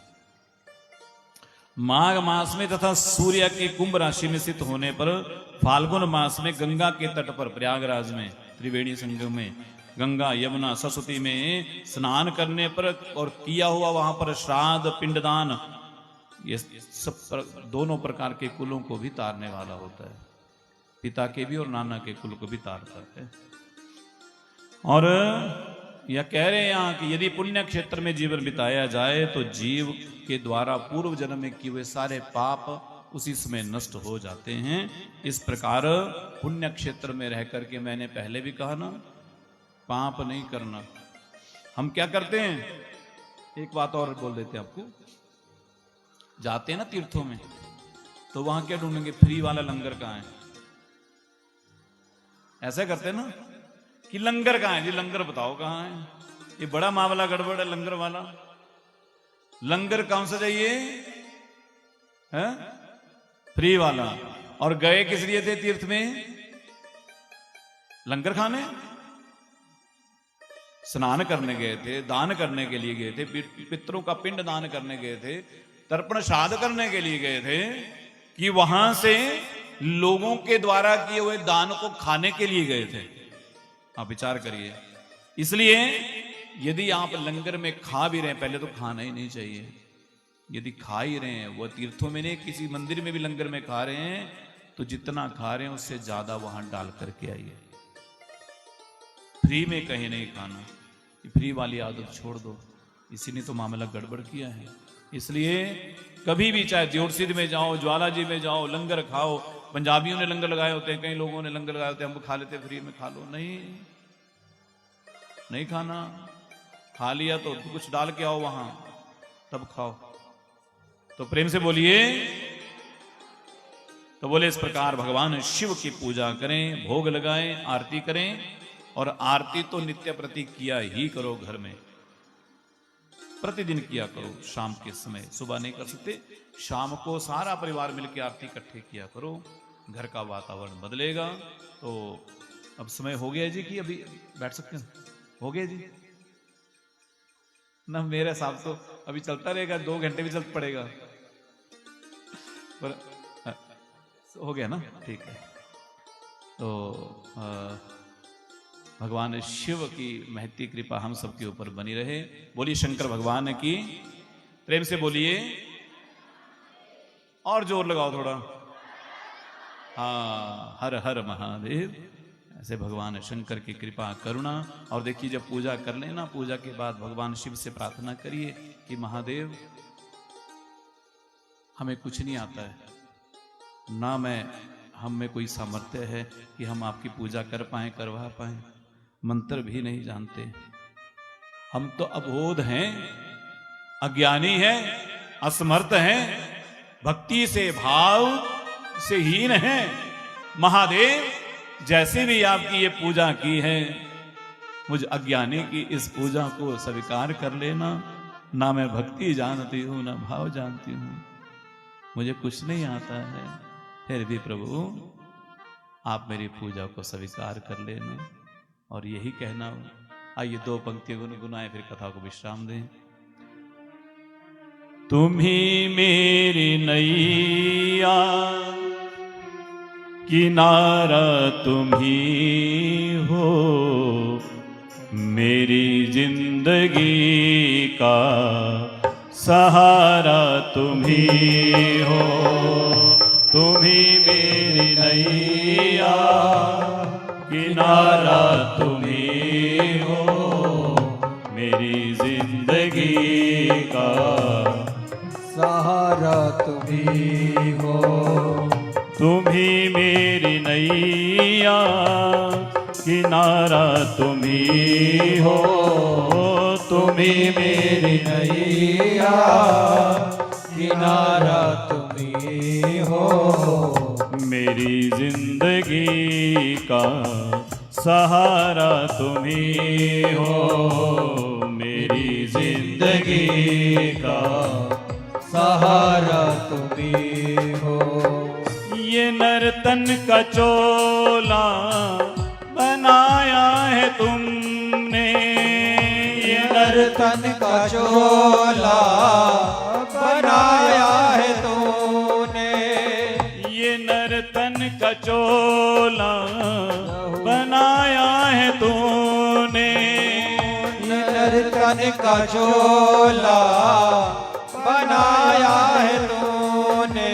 माघ मास में तथा सूर्य के कुंभ राशि में स्थित होने पर फाल्गुन मास में गंगा के तट पर प्रयागराज में त्रिवेणी संगम में गंगा यमुना सरस्वती में स्नान करने पर और किया हुआ वहां पर श्राद्ध पिंडदान, ये सब दोनों प्रकार के कुलों को भी तारने वाला होता है। पिता के भी और नाना के कुल को भी तारता है। और यह कह रहे हैं यहाँ कि यदि पुण्य क्षेत्र में जीवन बिताया जाए तो जीव के द्वारा पूर्व जन्म में किए हुए सारे पाप उसी समय नष्ट हो जाते हैं। इस प्रकार पुण्य क्षेत्र में रह करके, मैंने पहले भी कहा ना, पाप नहीं करना। हम क्या करते हैं, एक बात और बोल देते हैं आपको, जाते हैं ना तीर्थों में तो वहां क्या ढूंढेंगे, फ्री वाला लंगर कहाँ है। ऐसा करते हैं ना कि लंगर कहाँ है जी, लंगर बताओ कहाँ है। ये बड़ा मामला गड़बड़ है लंगर वाला। लंगर कौन सा चाहिए है? फ्री वाला। और गए किस लिए थे तीर्थ में? लंगर खाने, स्नान करने गए थे, दान करने के लिए गए थे, पितरों का पिंड दान करने गए थे, तर्पण श्राद्ध करने के लिए गए थे कि वहां से लोगों के द्वारा किए हुए दान को खाने के लिए गए थे। आप विचार करिए। इसलिए यदि आप लंगर में खा भी रहे हैं, पहले तो खाना ही नहीं चाहिए। यदि खा ही रहे हैं, वह तीर्थों में नहीं, किसी मंदिर में भी लंगर में खा रहे हैं, तो जितना खा रहे हैं उससे ज्यादा वहां डाल करके आइए। फ्री में कहीं नहीं खाना, फ्री वाली आदत छोड़ दो। इसी ने तो मामला गड़बड़ किया है। इसलिए कभी भी, चाहे ज्योतिषिद में जाओ, ज्वाला जी में जाओ, लंगर खाओ। पंजाबियों ने लंगर लगाए होते हैं, कई लोगों ने लंगर लगाए होते हैं, हम खा लेते, फ्री में खा लो। नहीं खाना। खा लिया तो कुछ डाल के आओ वहां, तब खाओ। तो प्रेम से बोलिए। तो बोले इस प्रकार भगवान शिव की पूजा करें, भोग लगाएं, आरती करें। और आरती तो नित्य प्रति किया ही करो, घर में प्रतिदिन किया करो। शाम के समय, सुबह नहीं कर सकते, शाम को सारा परिवार मिलकर आरती इकट्ठे किया करो, घर का वातावरण बदलेगा। तो अब समय हो गया जी कि अभी बैठ सकते हैं? हो गया जी ना, मेरे हिसाब से अभी चलता रहेगा, 2 घंटे भी चल पड़ेगा, पर हो गया ना, ठीक है। तो भगवान शिव की महती कृपा हम सबके ऊपर बनी रहे। बोलिए शंकर भगवान की। प्रेम से बोलिए, और जोर लगाओ थोड़ा। हाँ, हर हर महादेव। ऐसे भगवान शंकर की कृपा करुणा। और देखिए, जब पूजा कर लेना, पूजा के बाद भगवान शिव से प्रार्थना करिए कि महादेव, हमें कुछ नहीं आता है ना, हम में कोई सामर्थ्य है कि हम आपकी पूजा कर पाए, करवा पाए। मंत्र भी नहीं जानते, हम तो अबोध हैं, अज्ञानी हैं, असमर्थ हैं, भक्ति से भाव से हीन हैं। महादेव, जैसे भी आपकी ये पूजा की है, मुझ अज्ञानी की इस पूजा को स्वीकार कर लेना। ना मैं भक्ति जानती हूं, ना भाव जानती हूं। मुझे कुछ नहीं आता है, फिर भी प्रभु आप मेरी पूजा को स्वीकार कर लेना और यही कहना। आइए 2 पंक्तियों गुनगुनाएं, फिर कथा को विश्राम दें। तुम ही मेरी नैया, किनारा तुम ही हो, मेरी जिंदगी का सहारा तुम ही हो। तुम ही मेरी नैया, किनारा तुम ही हो, मेरी जिंदगी का सहारा तुम ही हो। तुम ही मेरी नैया, किनारा तुम ही हो, तुम ही मेरी नैया, किनारा तुम ही हो, मेरी जिंदगी का सहारा तुम ही हो, मेरी जिंदगी का सहारा तुम ही हो। ये नर्तन का चोला बनाया है तुमने, ये नर्तन का चोला बनाया है तूने, ये नर्तन का चोला बनाया है तूने, नर्तन का चोला बनाया है तूने,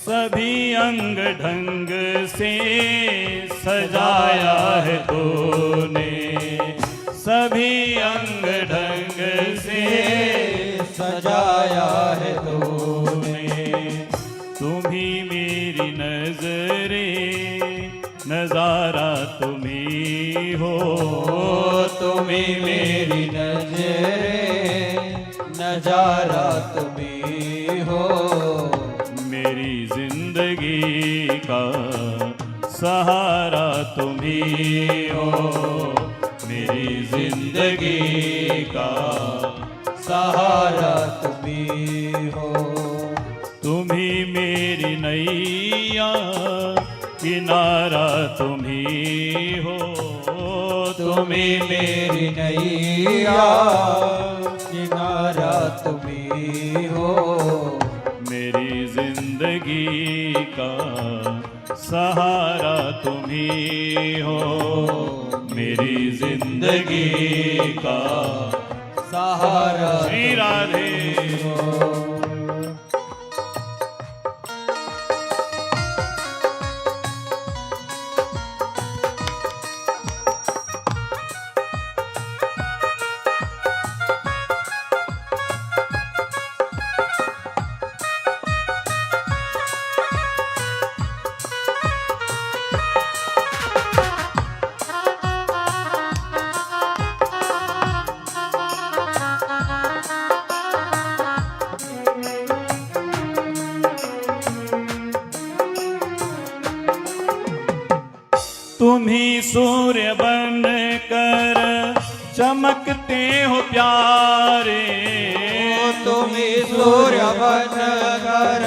सभी अंग ढंग से सजाया है तूने, सभी अंग ढंग से सजाया है तूने। तुम ही मेरी नजरे, नजारा तुम ही हो, तुम ही मेरी नजरे, नजारा तुम ही हो, मेरी जिंदगी का सहारा तुम ही हो, मेरी जिंदगी का सहारा तुम ही हो। तुम ही मेरी नैया, किनारा तुम ही हो, तुम ही मेरी नैया, किनारा तुम ही हो, मेरी जिंदगी का सहारा तुम ही हो, मेरी जिंदगी का सहारा श्री राधे। तुम ही सूर्य बन कर चमकते हो प्यारे, तुम ही सूर्य बन कर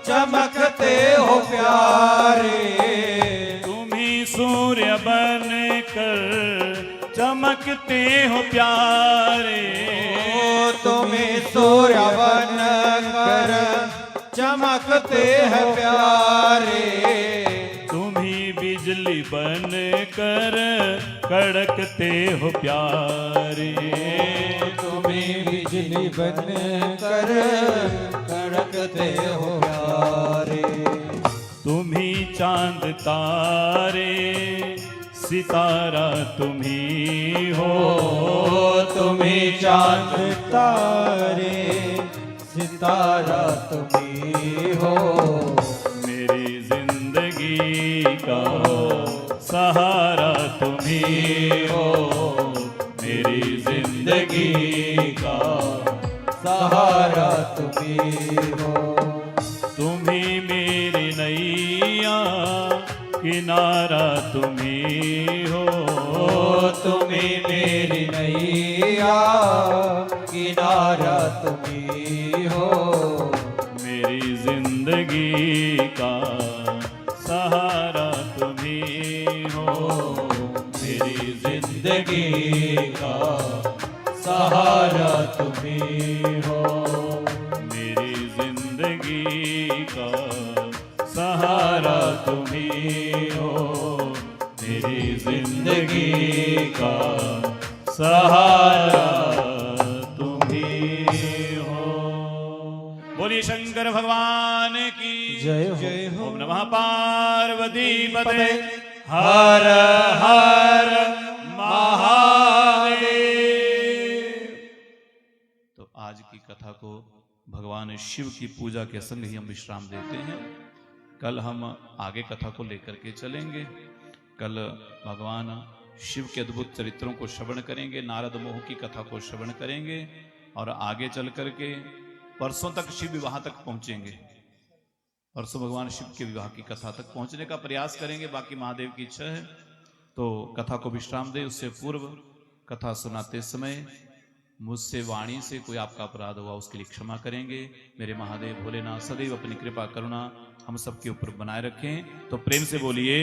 चमकते हो प्यारे, तुम ही सूर्य बन कर चमकते हो प्यारे, तुम ही सूर्य बन कर चमकते हैं प्यारे, बिजली बन कर कड़कते हो प्यारे, तुम्हें बिजली बन कर कड़कते हो प्यारे, तुम ही चांद तारे सितारा तुम ही हो, तुम ही चांद तारे सितारा तुम ही हो, मेरी जिंदगी का सहारा तुम ही हो, मेरी जिंदगी का सहारा तुम ही हो, तुम ही मेरी नैया किनारा तुम ही हो, तुम ही मेरी नैया किनारा तुम ही हो, मेरी सहारा तुम्ही हो, मेरी जिंदगी का सहारा तुम्ही हो, मेरी जिंदगी का सहारा तुम्ही हो। बोलिए शंकर भगवान की जय हो। ओम नमः पार्वती पते हर हर महादेव। तो आज की कथा को भगवान शिव की पूजा के संग ही हम विश्राम देते हैं। कल हम आगे कथा को लेकर के चलेंगे। कल भगवान शिव के अद्भुत चरित्रों को श्रवण करेंगे, नारद मोह की कथा को श्रवण करेंगे और आगे चल करके परसों तक शिव विवाह तक पहुंचेंगे। परसों भगवान शिव के विवाह की कथा तक पहुंचने का प्रयास करेंगे। बाकी महादेव की इच्छा है तो कथा को विश्राम दे। उससे पूर्व कथा सुनाते समय मुझसे वाणी से कोई आपका अपराध हुआ उसके लिए क्षमा करेंगे। मेरे महादेव भोलेनाथ सदैव अपनी कृपा करुणा हम सबके ऊपर बनाए रखें। तो प्रेम से बोलिए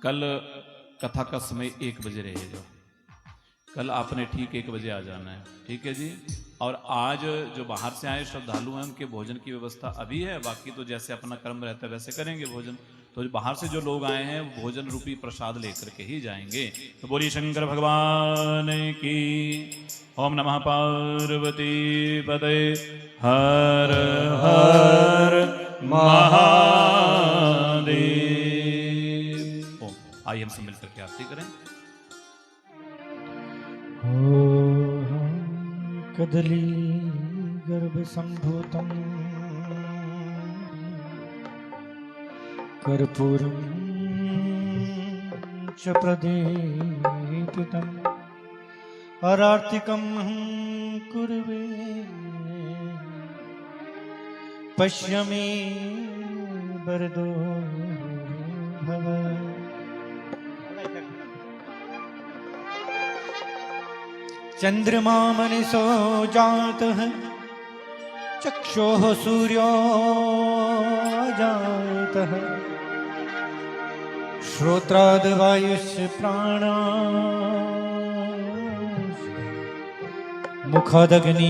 कल कथा का समय 1 बजे रहेगा। कल आपने ठीक 1 बजे आ जाना है, ठीक है जी। और आज जो बाहर से आए श्रद्धालु हैं उनके भोजन की व्यवस्था अभी है। बाकी तो जैसे अपना कर्म रहता है वैसे करेंगे भोजन। तो बाहर से जो लोग आए हैं वो भोजन रूपी प्रसाद लेकर के ही जाएंगे। तो बोलिए शंकर भगवान की। ओम नमः पार्वती पते हर हर महादेव। ओम आइए हम सब मिलकर के आरती करें। कदली गर्भ संभूतम कर्पूरम च प्रदीपितम अरार्तिकम कुर्वे पश्यमे वरदो भव। चंद्रमा मनिषो जातः चक्षुः सूर्यो जातः श्रोत्राद्वायुश्च प्राणाः मुखादग्निरजः।